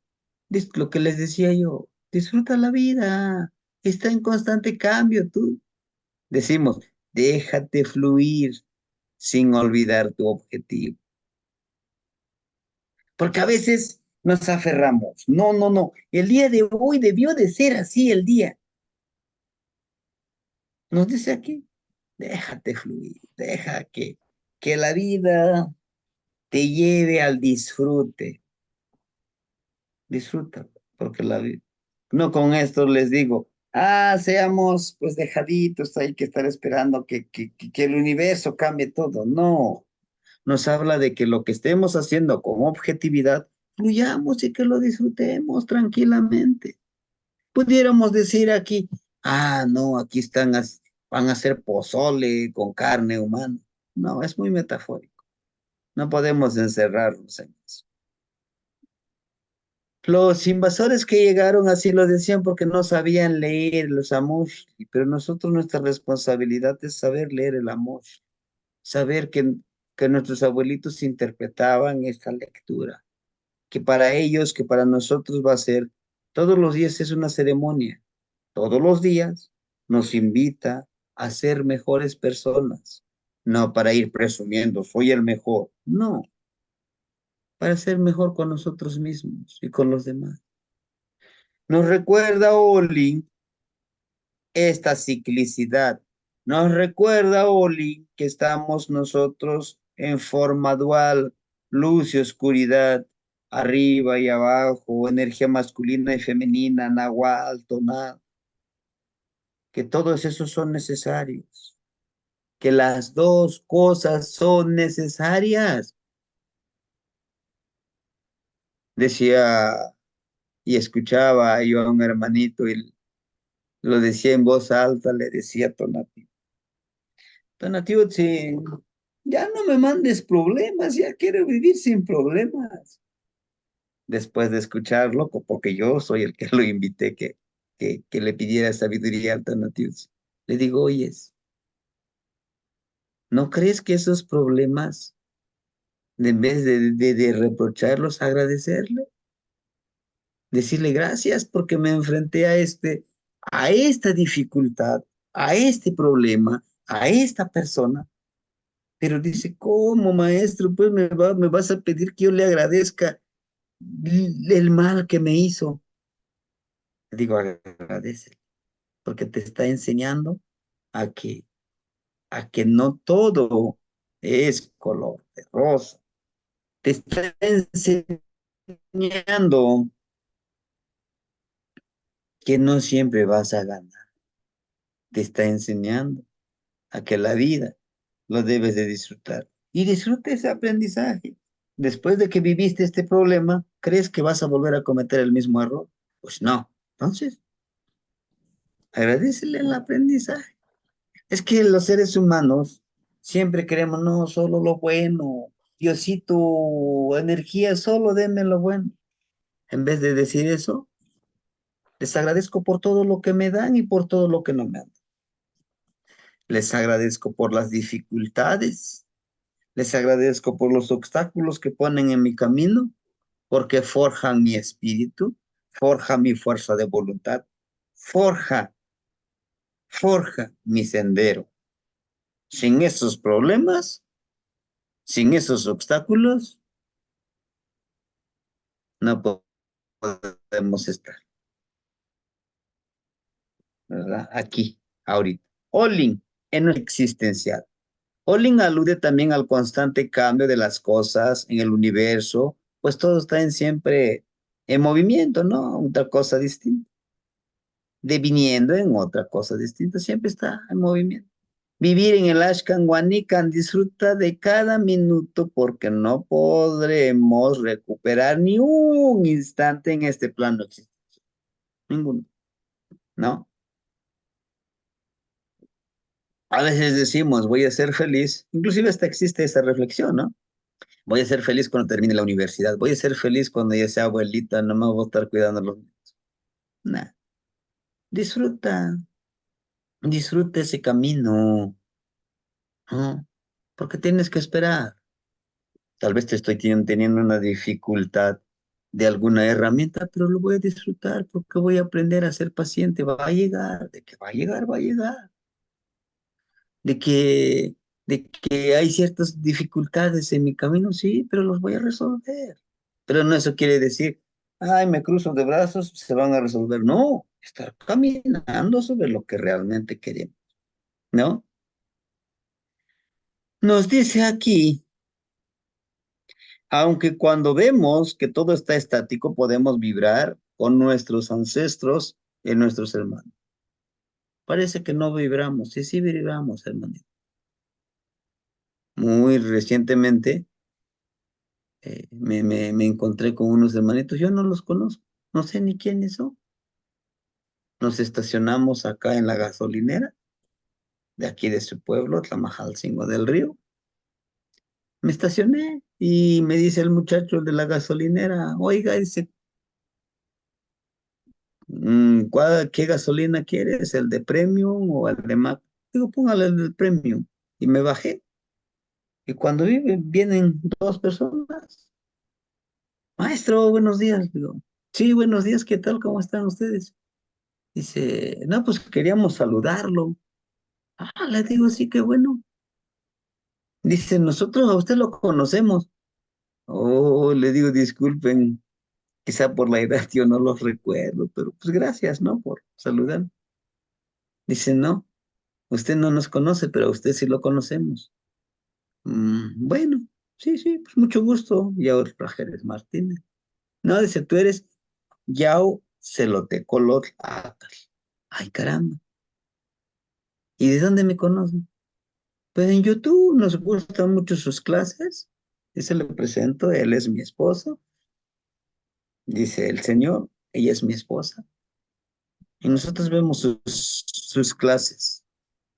Lo que les decía yo, disfruta la vida, está en constante cambio tú. Decimos, déjate fluir sin olvidar tu objetivo. Porque a veces nos aferramos. No, no, no. El día de hoy debió de ser así el día. Nos dice aquí, déjate fluir, deja que la vida te lleve al disfrute. Disfruta, porque la vida. No con esto les digo, seamos pues dejaditos, hay que estar esperando que el universo cambie todo. No, nos habla de que lo que estemos haciendo con objetividad, fluyamos y que lo disfrutemos tranquilamente. Pudiéramos decir aquí, no, aquí van a hacer pozole con carne humana. No, es muy metafórico. No podemos encerrarnos en eso. Los invasores que llegaron así lo decían porque no sabían leer los Amushli, pero nosotros nuestra responsabilidad es saber leer el Amushli, saber que nuestros abuelitos interpretaban esta lectura, que para ellos, que para nosotros va a ser, todos los días es una ceremonia, todos los días nos invita a ser mejores personas, no para ir presumiendo, soy el mejor, no, para ser mejor con nosotros mismos y con los demás. Nos recuerda Oli esta ciclicidad. Nos recuerda Oli que estamos nosotros en forma dual, luz y oscuridad, arriba y abajo, energía masculina y femenina, nahual, tonal, que todos esos son necesarios, que las dos cosas son necesarias. Decía y escuchaba yo a un hermanito y lo decía en voz alta, le decía Tonatiuh. Tonatiuh, sí, ya no me mandes problemas, ya quiero vivir sin problemas. Después de escucharlo, porque yo soy el que lo invité que le pidiera sabiduría al Tonatiuh, le digo, oyes, ¿no crees que esos problemas, en vez de reprocharlos, agradecerle? Decirle gracias porque me enfrenté a esta dificultad, a este problema, a esta persona. Pero dice, ¿cómo, maestro? Pues me vas a pedir que yo le agradezca el mal que me hizo. Le digo, agradece, porque te está enseñando a que, a que no todo es color de rosa. Te está enseñando que no siempre vas a ganar. Te está enseñando a que la vida lo debes de disfrutar. Y disfruta ese aprendizaje. Después de que viviste este problema, ¿crees que vas a volver a cometer el mismo error? Pues no. Entonces, agradecele el aprendizaje. Es que los seres humanos siempre queremos, no, solo lo bueno. Diosito, energía, solo denme lo bueno. En vez de decir eso, les agradezco por todo lo que me dan y por todo lo que no me dan. Les agradezco por las dificultades. Les agradezco por los obstáculos que ponen en mi camino, porque forjan mi espíritu, forja mi fuerza de voluntad, forja mi sendero. Sin esos problemas, sin esos obstáculos, no podemos estar, ¿verdad? Aquí, ahorita. Olin, en lo existencial. Olin alude también al constante cambio de las cosas en el universo, pues todo está siempre en movimiento, ¿no? Otra cosa distinta. Deviniendo en otra cosa distinta, siempre está en movimiento. Vivir en el Ashkan Wanikan, disfruta de cada minuto porque no podremos recuperar ni un instante en este plano existencial. Ninguno, ¿no? A veces decimos, voy a ser feliz, inclusive hasta existe esa reflexión, ¿no? Voy a ser feliz cuando termine la universidad, voy a ser feliz cuando ya sea abuelita, no me voy a estar cuidando a los niños. Nah, disfruta, disfruta ese camino, ¿no? Porque tienes que esperar. Tal vez te estoy teniendo una dificultad de alguna herramienta, pero lo voy a disfrutar porque voy a aprender a ser paciente. Va a llegar, de que va a llegar, va a llegar. De que hay ciertas dificultades en mi camino, sí, pero los voy a resolver. Pero no eso quiere decir, ay, me cruzo de brazos, se van a resolver. No, estar caminando sobre lo que realmente queremos, ¿no? Nos dice aquí, aunque cuando vemos que todo está estático, podemos vibrar con nuestros ancestros y nuestros hermanos. Parece que no vibramos, sí, sí vibramos, hermanito. Muy recientemente me encontré con unos hermanitos, yo no los conozco, no sé ni quiénes son. Nos estacionamos acá en la gasolinera de aquí de su pueblo, Tlamajalcingo del Río. Me estacioné y me dice el muchacho el de la gasolinera, oiga, dice, ¿qué gasolina quieres? ¿El de Premium o el de Max? Digo, póngale el del Premium. Y me bajé. Y cuando vienen dos personas, maestro, buenos días. Digo, sí, buenos días, ¿qué tal? ¿Cómo están ustedes? Dice, no, pues queríamos saludarlo. Ah, le digo, sí, qué bueno. Dice, nosotros a usted lo conocemos. Oh, le digo, disculpen, quizá por la edad yo no los recuerdo, pero pues gracias, ¿no? Por saludar. Dice, no, usted no nos conoce, pero a usted sí lo conocemos. Bueno, sí, sí, pues mucho gusto. Yao Rajeres Martínez. No, dice, tú eres Yao Celotecolotl Atal. Ay, caramba. ¿Y de dónde me conocen? Pues en YouTube nos gustan mucho sus clases. Dice, le presento, él es mi esposo. Dice el señor, ella es mi esposa. Y nosotros vemos sus clases.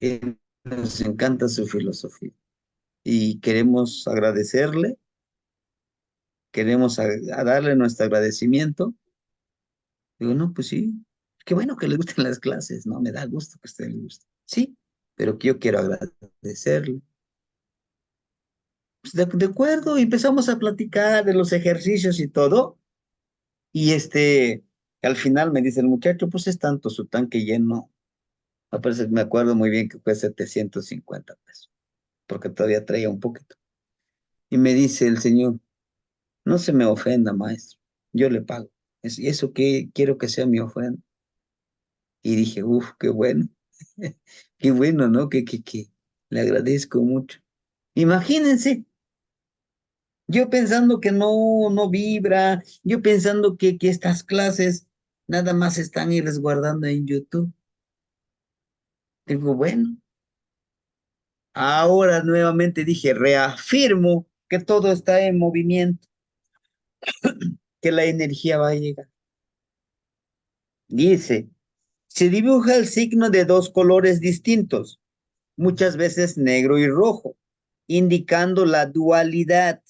Y nos encanta su filosofía. Y queremos agradecerle, queremos a darle nuestro agradecimiento. Digo, no, pues sí, qué bueno que le gusten las clases, ¿no? Me da gusto que a usted le guste. Sí, pero que yo quiero agradecerle. Pues de acuerdo, y empezamos a platicar de los ejercicios y todo. Y al final me dice el muchacho, pues es tanto su tanque lleno. Me acuerdo muy bien que fue 750 pesos, porque todavía traía un poquito. Y me dice el señor, no se me ofenda, maestro, yo le pago. Eso que quiero que sea mi ofrenda. Y dije, uff, qué bueno, qué bueno, ¿no? Que le agradezco mucho. Imagínense, yo pensando que no vibra, yo pensando que estas clases nada más están y resguardando en YouTube. Digo, bueno, ahora nuevamente dije, reafirmo que todo está en movimiento, que la energía va a llegar. Dice, se dibuja el signo de dos colores distintos, muchas veces negro y rojo, indicando la dualidad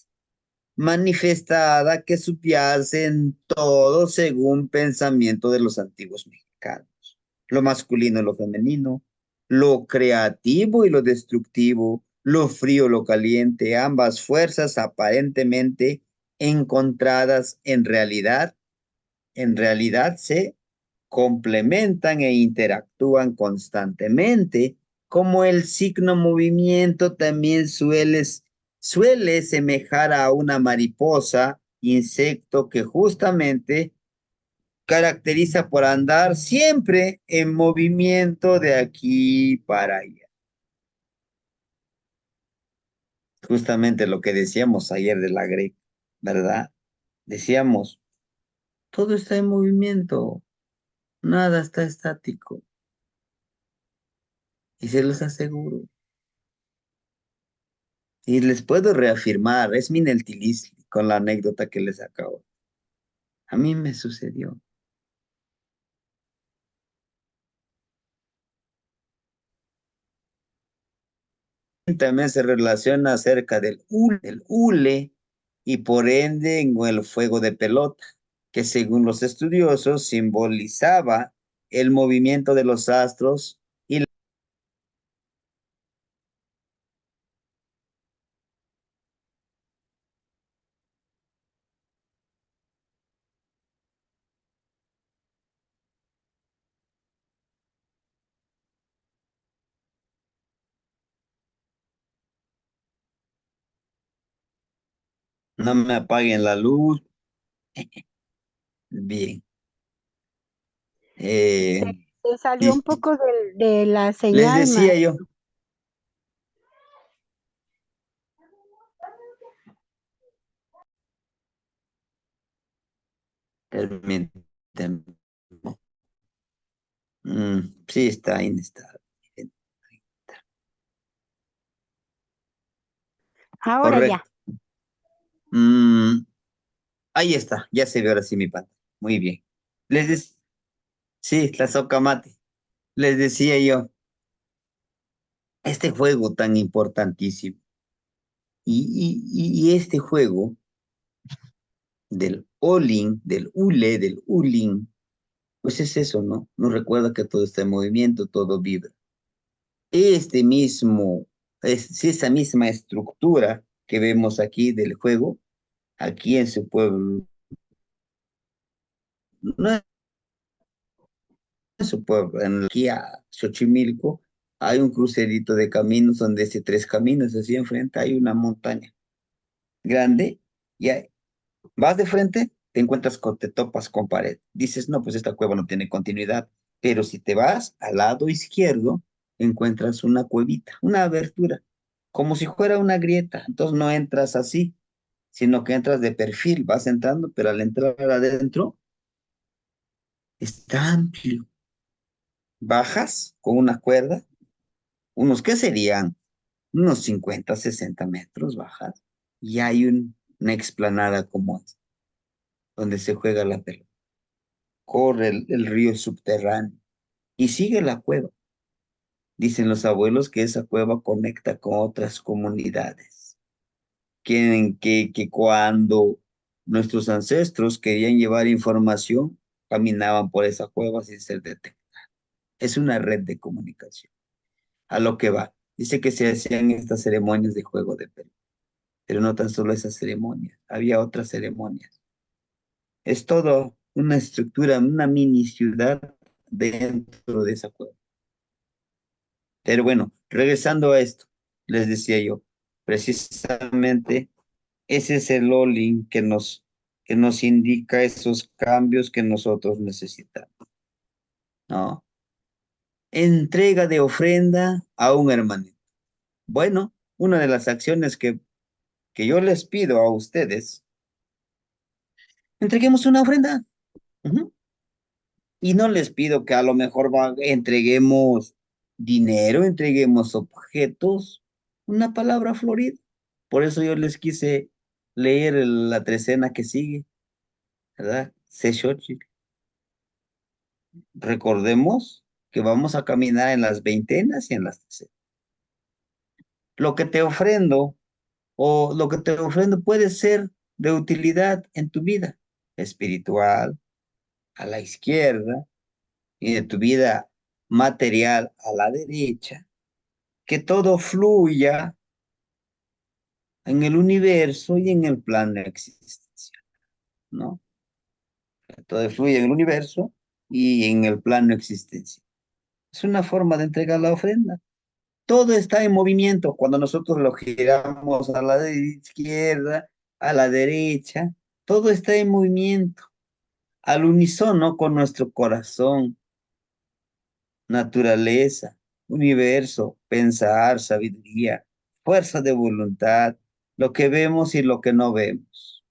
manifestada que subyace en todo según pensamiento de los antiguos mexicanos. Lo masculino y lo femenino, lo creativo y lo destructivo, lo frío, lo caliente, ambas fuerzas aparentemente encontradas en realidad se complementan e interactúan constantemente, como el signo movimiento también suele semejar a una mariposa, insecto que justamente caracteriza por andar siempre en movimiento de aquí para allá. Justamente lo que decíamos ayer de la greca, ¿verdad? Decíamos, todo está en movimiento, nada está estático. Y se los aseguro. Y les puedo reafirmar, es Mineltilis con la anécdota que les acabo. A mí me sucedió. También se relaciona acerca del hule y por ende en el fuego de pelota, que según los estudiosos simbolizaba el movimiento de los astros y no me apaguen la luz. Bien. Se salió un Y poco de la les señal, decía yo, permítanme. Sí, está inestable. Ahora ya. Correcto. Mm, ahí está, ya se ve ahora sí mi pantalla. Muy bien. Les des- sí, la socamate. Les decía yo, este juego tan importantísimo. Y este juego del Olin, del Ule, del Ulin, pues es eso, ¿no? Nos recuerda que todo está en movimiento, todo vibra. Este mismo, es esa misma estructura que vemos aquí del juego, aquí en su pueblo, no en su pueblo, aquí a Xochimilco, hay un crucerito de caminos donde dice tres caminos, así enfrente hay una montaña grande y vas de frente, te encuentras te topas con pared. Dices, no, pues esta cueva no tiene continuidad. Pero si te vas al lado izquierdo, encuentras una cuevita, una abertura, como si fuera una grieta. Entonces no entras así, sino que entras de perfil, vas entrando, pero al entrar adentro está amplio. Bajas con una cuerda, unos que serían unos 50, 60 metros bajas, y hay una explanada como esta, donde se juega la pelota. Corre el río subterráneo y sigue la cueva. Dicen los abuelos que esa cueva conecta con otras comunidades, que cuando nuestros ancestros querían llevar información, caminaban por esa cueva sin ser detectados. Es una red de comunicación. A lo que va. Dice que se hacían estas ceremonias de juego de pelota, pero no tan solo esas ceremonias, había otras ceremonias. Es todo una estructura, una mini ciudad dentro de esa cueva. Pero bueno, regresando a esto, les decía yo, precisamente ese es el all-in que nos indica esos cambios que nosotros necesitamos, ¿no? Entrega de ofrenda a un hermanito. Bueno, una de las acciones que yo les pido a ustedes, entreguemos una ofrenda. Ujú. Y no les pido que a lo mejor entreguemos dinero, entreguemos objetos, una palabra florida. Por eso yo les quise leer la trecena que sigue, ¿verdad? Sexochitl. Recordemos que vamos a caminar en las veintenas y en las trecenas. Lo que te ofrendo o lo que te ofrendo puede ser de utilidad en tu vida espiritual, a la izquierda, y de tu vida material a la derecha, que todo fluya en el universo y en el plano existencial, ¿no? Que todo fluye en el universo y en el plano existencial. Es una forma de entregar la ofrenda. Todo está en movimiento. Cuando nosotros lo giramos a la izquierda, a la derecha, todo está en movimiento, al unísono con nuestro corazón, naturaleza, universo, pensar, sabiduría, fuerza de voluntad, lo que vemos y lo que no vemos.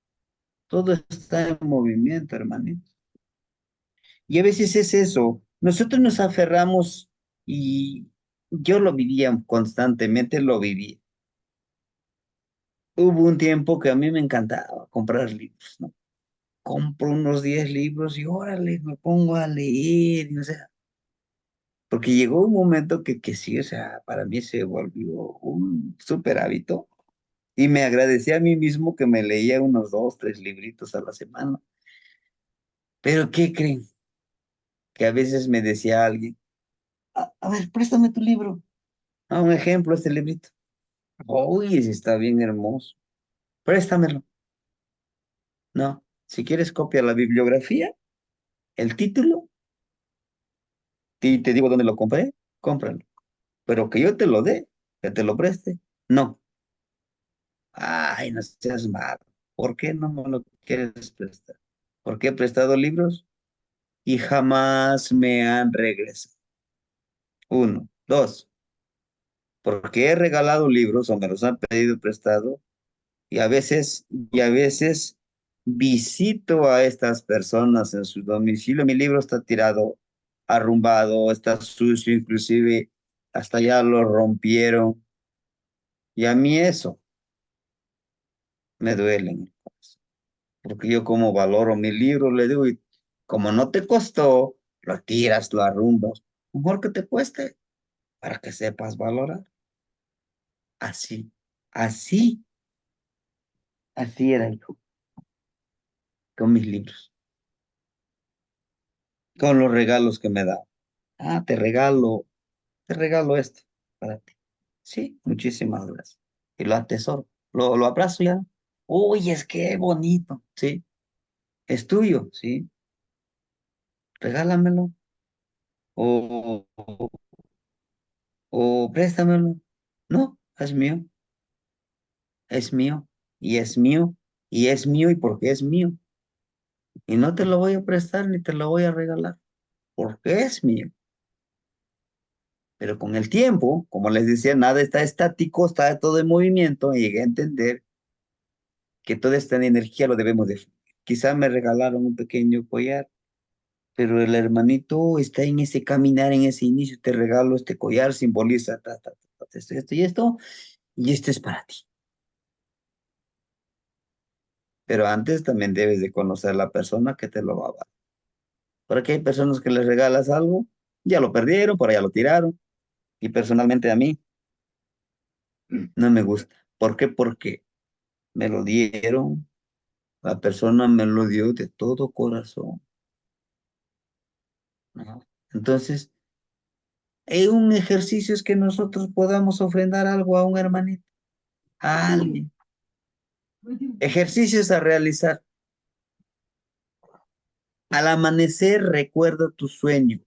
Todo está en movimiento, hermanito. Y a veces es eso. Nosotros nos aferramos y yo lo vivía constantemente, lo vivía. Hubo un tiempo que a mí me encantaba comprar libros, ¿no? Compro unos 10 libros y órale, me pongo a leer, y, o sea, porque llegó un momento que sí, o sea, para mí se volvió un súper hábito y me agradecí a mí mismo que me leía unos 2, 3 libritos a la semana. Pero ¿qué creen? Que a veces me decía alguien, a ver, préstame tu libro. Un ejemplo, este librito. Uy, ese está bien hermoso. Préstamelo. No, si quieres copia la bibliografía, el título, y te digo dónde lo compré, cómpralo. Pero que yo te lo dé, que te lo preste, no. Ay, no seas malo. ¿Por qué no me lo quieres prestar? porque he prestado libros y jamás me han regresado. 1. 2. Porque he regalado libros o me los han pedido prestado y a veces visito a estas personas en su domicilio. Mi libro está tirado, arrumbado, está sucio, inclusive hasta ya lo rompieron. Y a mí eso me duele en el corazón, porque yo como valoro mi libro, le digo, y como no te costó, lo tiras, lo arrumbas, mejor que te cueste para que sepas valorar. Así, así, así era yo con mis libros, con los regalos que me da. Ah, te regalo esto para ti. Sí, muchísimas gracias. Y lo atesoro, lo abrazo ya. Uy, es que bonito, sí. Es tuyo, sí. Regálamelo o, o préstamelo. No, es mío, es mío, y es mío, y es mío, y porque es mío. Y no te lo voy a prestar ni te lo voy a regalar, porque es mío. Pero con el tiempo, como les decía, nada está estático, está todo en movimiento, y llegué a entender que toda esta energía lo debemos de... Quizá me regalaron un pequeño collar, pero el hermanito está en ese caminar, en ese inicio, te regalo este collar, simboliza esto y esto es para ti. Pero antes también debes de conocer a la persona que te lo va a dar. Porque hay personas que les regalas algo, ya lo perdieron, por allá lo tiraron, y personalmente a mí no me gusta. ¿Por qué? Porque me lo dieron, la persona me lo dio de todo corazón, ¿no? Entonces, un ejercicio es que nosotros podamos ofrendar algo a un hermanito, a alguien. Ejercicios a realizar. Al amanecer, recuerda tu sueño.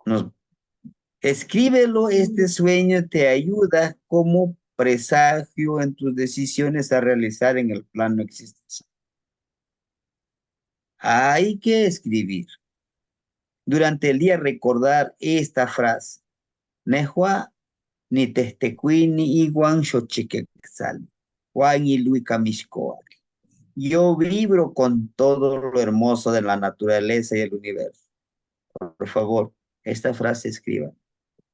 Nos, escríbelo, este sueño te ayuda como presagio en tus decisiones a realizar en el plano existencial. Hay que escribir. Durante el día recordar esta frase. Nehua ni testecuini iguan xochiquexal. Juan y Luis Camiscoa. Yo vibro con todo lo hermoso de la naturaleza y el universo. Por favor, esta frase escriban.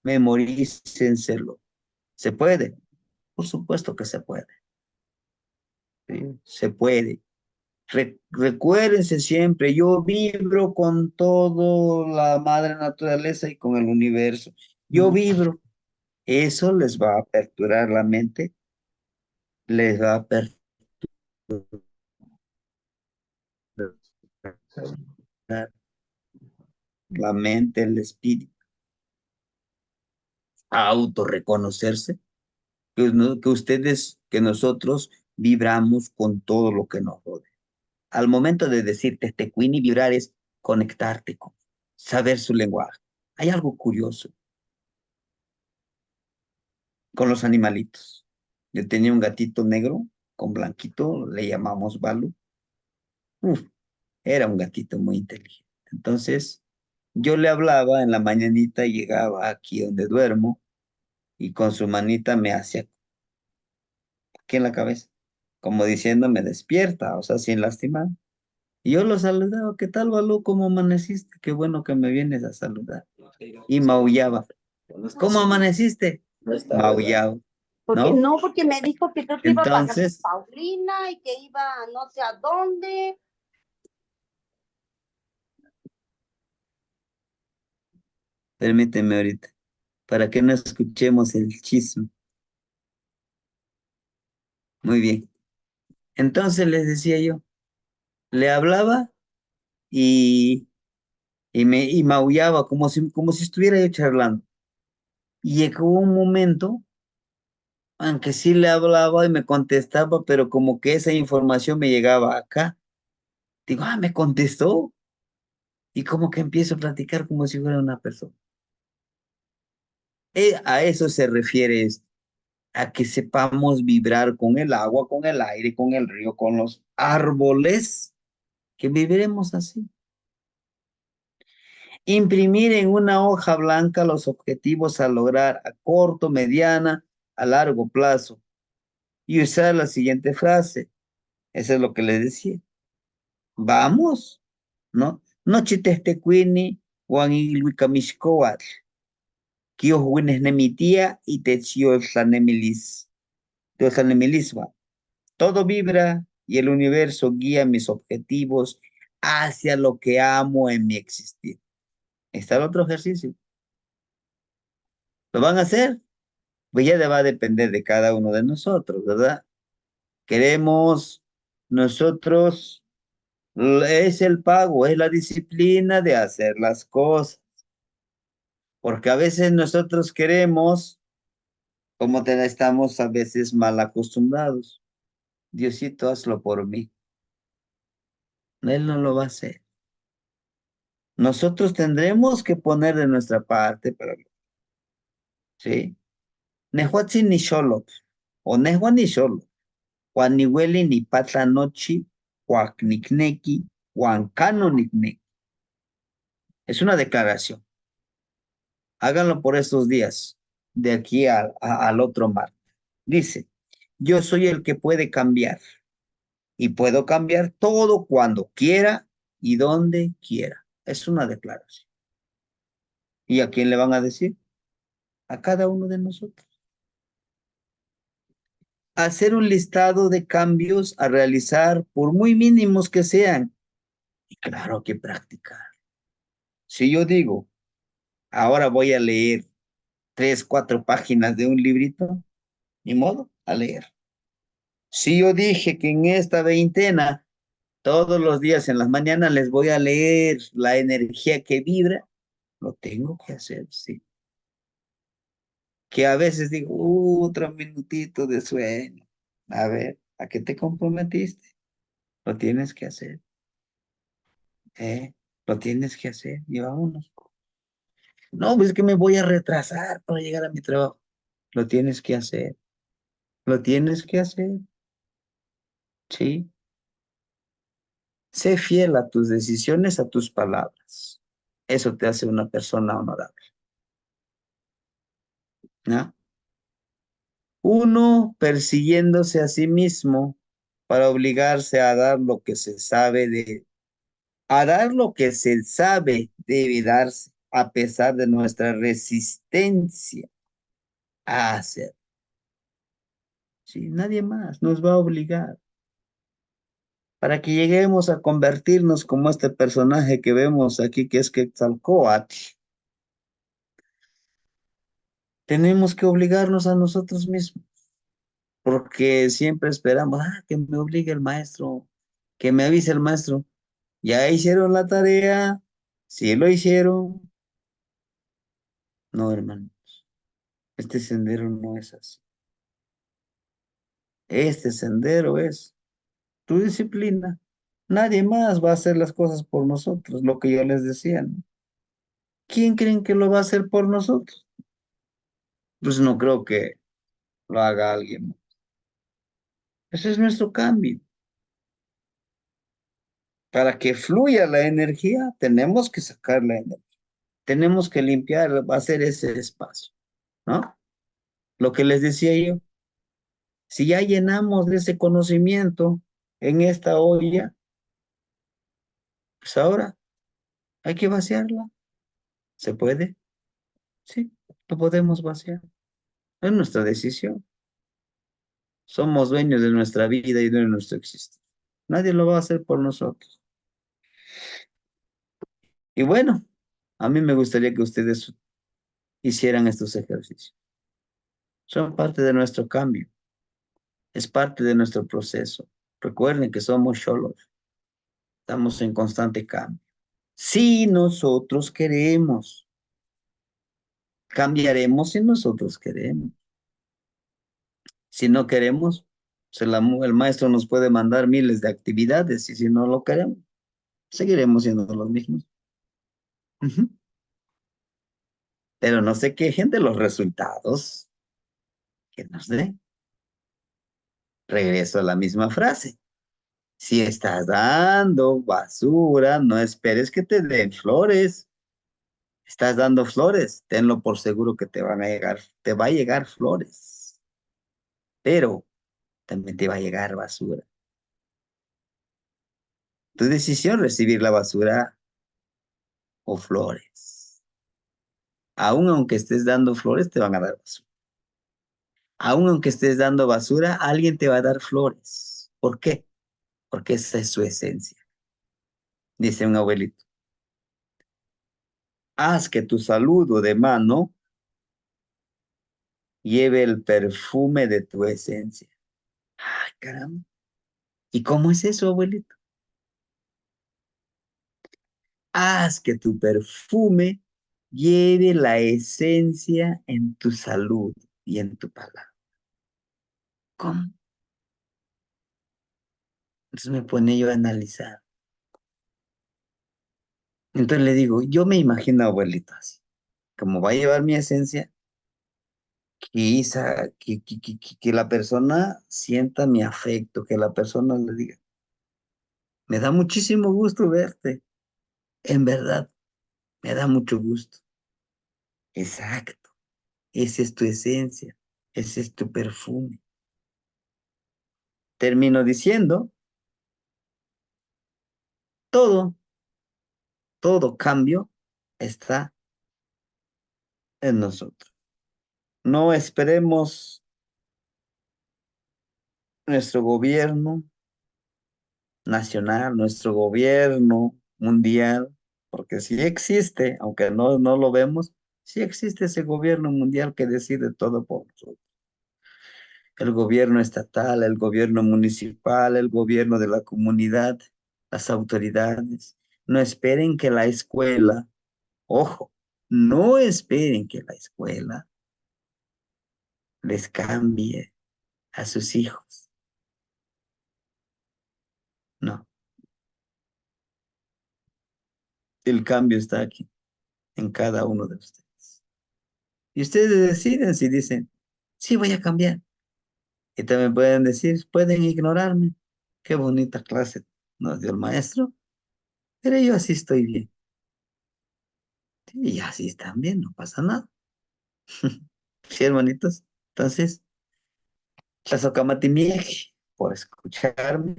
Memorícenselo. ¿Se puede? Por supuesto que se puede. ¿Sí? Se puede. Recuérdense siempre, yo vibro con todo la madre naturaleza y con el universo. Yo vibro. Eso les va a aperturar la mente, les va a aperturar la mente, el espíritu, a autorreconocerse, que ustedes, que nosotros vibramos con todo lo que nos rodea. Al momento de decirte Tecuini, vibrar es conectarte con, saber su lenguaje. Hay algo curioso con los animalitos. Yo tenía un gatito negro con blanquito, le llamamos Balu. Uf, era un gatito muy inteligente. Entonces, yo le hablaba en la mañanita, llegaba aquí donde duermo y con su manita me hacía aquí en la cabeza, como diciéndome despierta, o sea, sin lastimar. Y yo lo saludaba, ¿qué tal, Balú? ¿Cómo amaneciste? Qué bueno que me vienes a saludar. Y maullaba. ¿Cómo amaneciste? Maullaba, Porque, ¿no? no, porque me dijo que creo que iba a pasar Entonces, Paulina y que iba no sé a dónde. permíteme ahorita, para que no escuchemos el chisme. Muy bien. Entonces les decía yo, le hablaba y, y maullaba como si estuviera yo charlando. Y llegó un momento aunque sí le hablaba y me contestaba, pero como que esa información me llegaba acá. Digo, me contestó. Y como que empiezo a platicar como si fuera una persona. A eso se refiere esto, a que sepamos vibrar con el agua, con el aire, con el río, con los árboles, que viviremos así. Imprimir en una hoja blanca los objetivos a lograr a corto, mediana, a largo plazo. Y usar la siguiente frase. Eso es lo que les decía. Vamos, ¿no? No chiteste cuini, Juan Ilhuicamixcoatl. Kio Huines Nemitia y Techio Tlanemilis. Tlanemiliswa. Todo vibra y el universo guía mis objetivos hacia lo que amo en mi existir. Está el otro ejercicio. ¿Lo van a hacer? Pues ya va a depender de cada uno de nosotros, ¿verdad? Queremos nosotros, es el pago, es la disciplina de hacer las cosas. Porque a veces nosotros queremos, como estamos a veces mal acostumbrados. Diosito, hazlo por mí. Él no lo va a hacer. Nosotros tendremos que poner de nuestra parte para lo. ¿Sí? Nehuatzi ni xolotl, o nehua ni xolotl, Juan ni hueli ni patla nochi, huacnicnequi, huancano nicnequi. Es una declaración. Háganlo por estos días, de aquí al otro martes. Dice, yo soy el que puede cambiar, y puedo cambiar todo cuando quiera y donde quiera. Es una declaración. ¿Y a quién le van a decir? A cada uno de nosotros. Hacer un listado de cambios a realizar, por muy mínimos que sean. Y claro que practicar. Si yo digo, ahora voy a leer 3, 4 páginas de un librito, ni modo, a leer. Si yo dije que en esta veintena, todos los días en las mañanas les voy a leer la energía que vibra, lo tengo que hacer, sí. Que a veces digo, otro minutito de sueño. A ver, ¿a qué te comprometiste? Lo tienes que hacer. Lo tienes que hacer. Y vámonos. No, pues es que me voy a retrasar para llegar a mi trabajo. Lo tienes que hacer. Lo tienes que hacer. Sí. Sé fiel a tus decisiones, a tus palabras. Eso te hace una persona honorable. ¿No? Uno persiguiéndose a sí mismo para obligarse a dar lo que se sabe a dar lo que se sabe debe darse a pesar de nuestra resistencia a hacer. Sí, nadie más nos va a obligar. Para que lleguemos a convertirnos como este personaje que vemos aquí, que es Quetzalcóatl, tenemos que obligarnos a nosotros mismos, porque siempre esperamos, que me obligue el maestro, que me avise el maestro. ¿Ya hicieron la tarea? ¿Sí lo hicieron? No, hermanos, este sendero no es así. Este sendero es tu disciplina. Nadie más va a hacer las cosas por nosotros, lo que yo les decía, ¿no? ¿Quién creen que lo va a hacer por nosotros? Pues no creo que lo haga alguien más. Ese es nuestro cambio. Para que fluya la energía, tenemos que sacar la energía. Tenemos que limpiar, va a ser ese espacio, ¿no? Lo que les decía yo, si ya llenamos de ese conocimiento en esta olla, pues ahora hay que vaciarla. ¿Se puede? Sí, lo podemos vaciar. Es nuestra decisión. Somos dueños de nuestra vida y de nuestro existir. Nadie lo va a hacer por nosotros. Y bueno, a mí me gustaría que ustedes hicieran estos ejercicios. Son parte de nuestro cambio. Es parte de nuestro proceso. Recuerden que somos solos. Estamos en constante cambio. Si nosotros queremos, cambiaremos si nosotros queremos. Si no queremos, el maestro nos puede mandar miles de actividades y si no lo queremos, seguiremos siendo los mismos. Pero no se quejen de los resultados que nos dé. Regreso a la misma frase. Si estás dando basura, no esperes que te den flores. Estás dando flores, tenlo por seguro que te va a llegar flores, pero también te va a llegar basura. Tu decisión recibir la basura o flores. Aún aunque estés dando flores, te van a dar basura. Aún aunque estés dando basura, alguien te va a dar flores. ¿Por qué? Porque esa es su esencia. Dice un abuelito, haz que tu saludo de mano lleve el perfume de tu esencia. Ay, caramba. ¿Y cómo es eso, abuelito? Haz que tu perfume lleve la esencia en tu salud y en tu palabra. ¿Cómo? Entonces me pone yo a analizar. Entonces le digo, yo me imagino, abuelito, así, como va a llevar mi esencia, que la persona sienta mi afecto, que la persona le diga, me da muchísimo gusto verte, en verdad, me da mucho gusto. Exacto, esa es tu esencia, ese es tu perfume. Termino diciendo, todo, todo cambio está en nosotros. No esperemos nuestro gobierno nacional, nuestro gobierno mundial, porque sí existe, aunque no lo vemos, sí existe ese gobierno mundial que decide todo por nosotros. El gobierno estatal, el gobierno municipal, el gobierno de la comunidad, las autoridades. No esperen que la escuela, ojo, no esperen que la escuela les cambie a sus hijos. No, el cambio está aquí, en cada uno de ustedes. Y ustedes deciden si dicen, sí, voy a cambiar. Y también pueden decir, pueden ignorarme. Qué bonita clase nos dio el maestro, pero yo así estoy bien. Y así están bien, no pasa nada. Sí, hermanitos. Entonces, Tlazocamatimiej, por escucharme.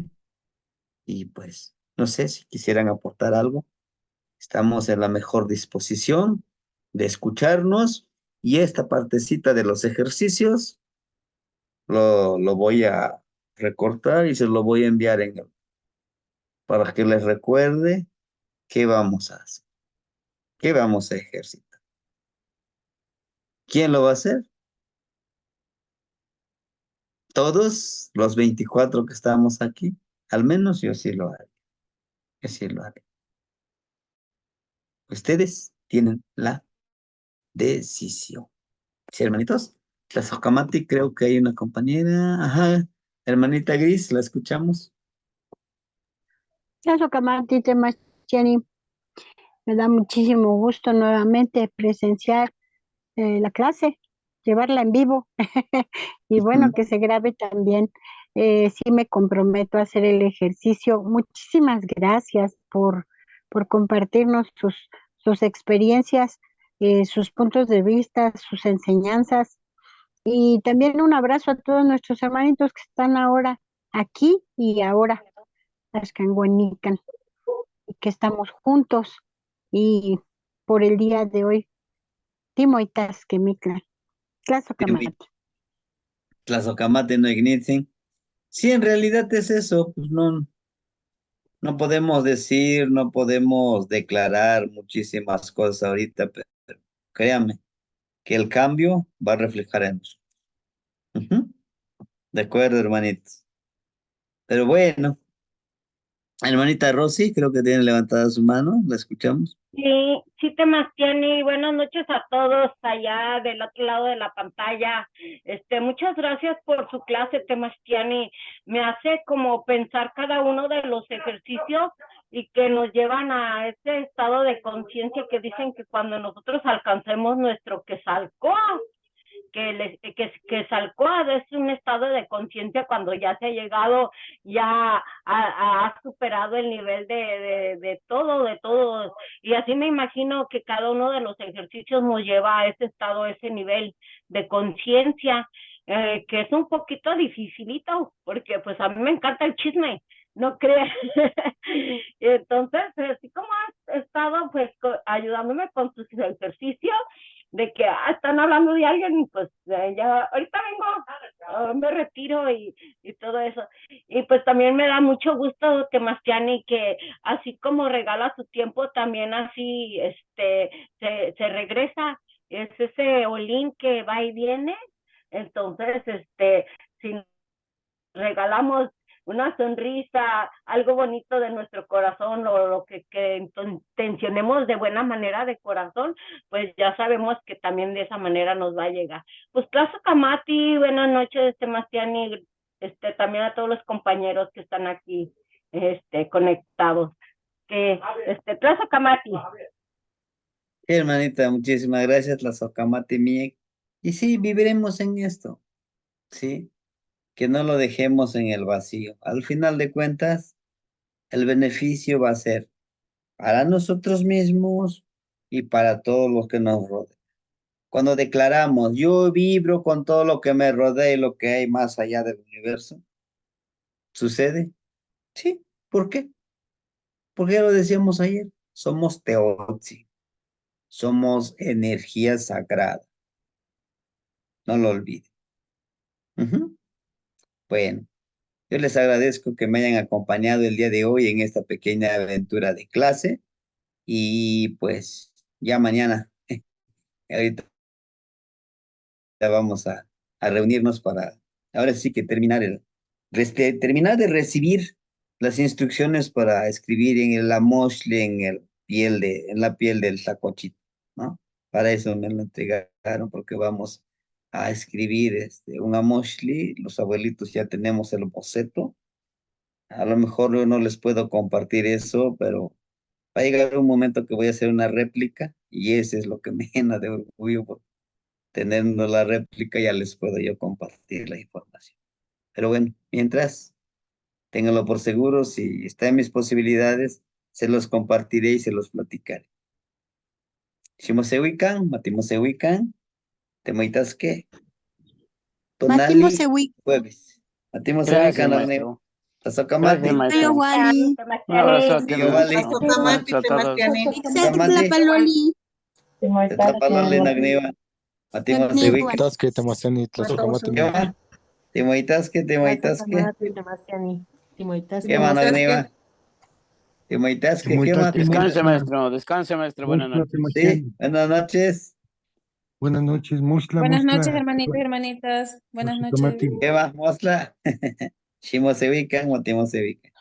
Y pues, no sé si quisieran aportar algo. Estamos en la mejor disposición de escucharnos. Y esta partecita de los ejercicios lo voy a recortar y se lo voy a enviar para que les recuerde qué vamos a hacer, qué vamos a ejercitar. ¿Quién lo va a hacer? Todos los 24 que estamos aquí. Al menos yo sí lo haré. Yo sí lo haré. Ustedes tienen la decisión. Sí, hermanitos. Tlazocamati, creo que hay una compañera. Ajá. Hermanita Gris, la escuchamos. Eso, Camati, temas, Jenny, me da muchísimo gusto nuevamente presenciar la clase, llevarla en vivo y bueno, Ujú. que se grabe también. Sí me comprometo a hacer el ejercicio. Muchísimas gracias por compartirnos sus experiencias, sus puntos de vista, sus enseñanzas y también un abrazo a todos nuestros hermanitos que están ahora aquí y ahora, Axcanguanican, y que estamos juntos y por el día de hoy, Timoitas que Mikla. Tlazocamati. Tlazocamati no ignitin. Sí, en realidad es eso. Pues no podemos decir, no podemos declarar muchísimas cosas ahorita, pero créanme que el cambio va a reflejar en nosotros. Ujú. De acuerdo, hermanitos. Pero bueno, hermanita Rosy, creo que tiene levantada su mano, la escuchamos. Sí, sí, Temastiani, buenas noches a todos allá del otro lado de la pantalla. Muchas gracias por su clase, Temastiani. Me hace como pensar cada uno de los ejercicios y que nos llevan a ese estado de conciencia que dicen que cuando nosotros alcancemos nuestro quesalco, que Salcoa es un estado de conciencia cuando ya se ha llegado, ya ha superado el nivel de todo, y así me imagino que cada uno de los ejercicios nos lleva a ese estado, a ese nivel de conciencia, que es un poquito dificilito, porque pues a mí me encanta el chisme, no creas. Entonces, así como has estado pues ayudándome con tus ejercicios, de que están hablando de alguien, y pues ya ahorita vengo, me retiro y todo eso. Y pues también me da mucho gusto, Temastiani, que así como regala su tiempo, también así se regresa, es ese olín que va y viene. Entonces, si regalamos una sonrisa, algo bonito de nuestro corazón, o lo que intencionemos de buena manera de corazón, pues ya sabemos que también de esa manera nos va a llegar. Pues Plazo Camati, buenas noches, Temastiani, también a todos los compañeros que están aquí conectados. Que Plazo Camati. Sí, hermanita, muchísimas gracias, la Socamate Miek. Y sí, viviremos en esto, ¿sí? Que no lo dejemos en el vacío. Al final de cuentas, el beneficio va a ser para nosotros mismos y para todos los que nos rodean. Cuando declaramos, yo vibro con todo lo que me rodea y lo que hay más allá del universo, ¿sucede? Sí, ¿por qué? Porque ya lo decíamos ayer, somos Teotzi, somos energía sagrada, no lo olviden. Ujú. Bueno, yo les agradezco que me hayan acompañado el día de hoy en esta pequeña aventura de clase y pues ya mañana, ahorita vamos a reunirnos para ahora sí que terminar de recibir las instrucciones para escribir en el amoshle, en la piel del sacochito, ¿no? Para eso me lo entregaron, porque vamos a escribir un amoshle. Los abuelitos ya tenemos el boceto. A lo mejor yo no les puedo compartir eso, pero va a llegar un momento que voy a hacer una réplica y ese es lo que me llena de orgullo. Teniendo la réplica ya les puedo yo compartir la información. Pero bueno, mientras, ténganlo por seguro, si está en mis posibilidades, se los compartiré y se los platicaré. Shimosewikan, Matimosewikan, Temoitasque, Tonali, Matimosewi. jueves. Gracias, Matimosewikan, maestro. Tazokamati, Gracias, maestro. Teo Wali. Un abrazote, Tío Vale, maestro. Buenas noches a todos. Ixet Tlapaloli. Tetlapalole, Nagneva, Matimosewikan. Nagniwan. Tasque, Tamasiani, Tlazokamati, ¿Qué más? Temoitasque, ¿qué más, Nagneva? Temoitasque, ¿qué más? Descanse, maestro. Descanse, maestro. Buenas noches. Sí, buenas noches. Buenas noches, Musla, Buenas noches, Musla. hermanitos y hermanitas. Buenas noches. Tlazokamati. ¿Qué más, Mosla? Shimosewikan, Matimosewikan.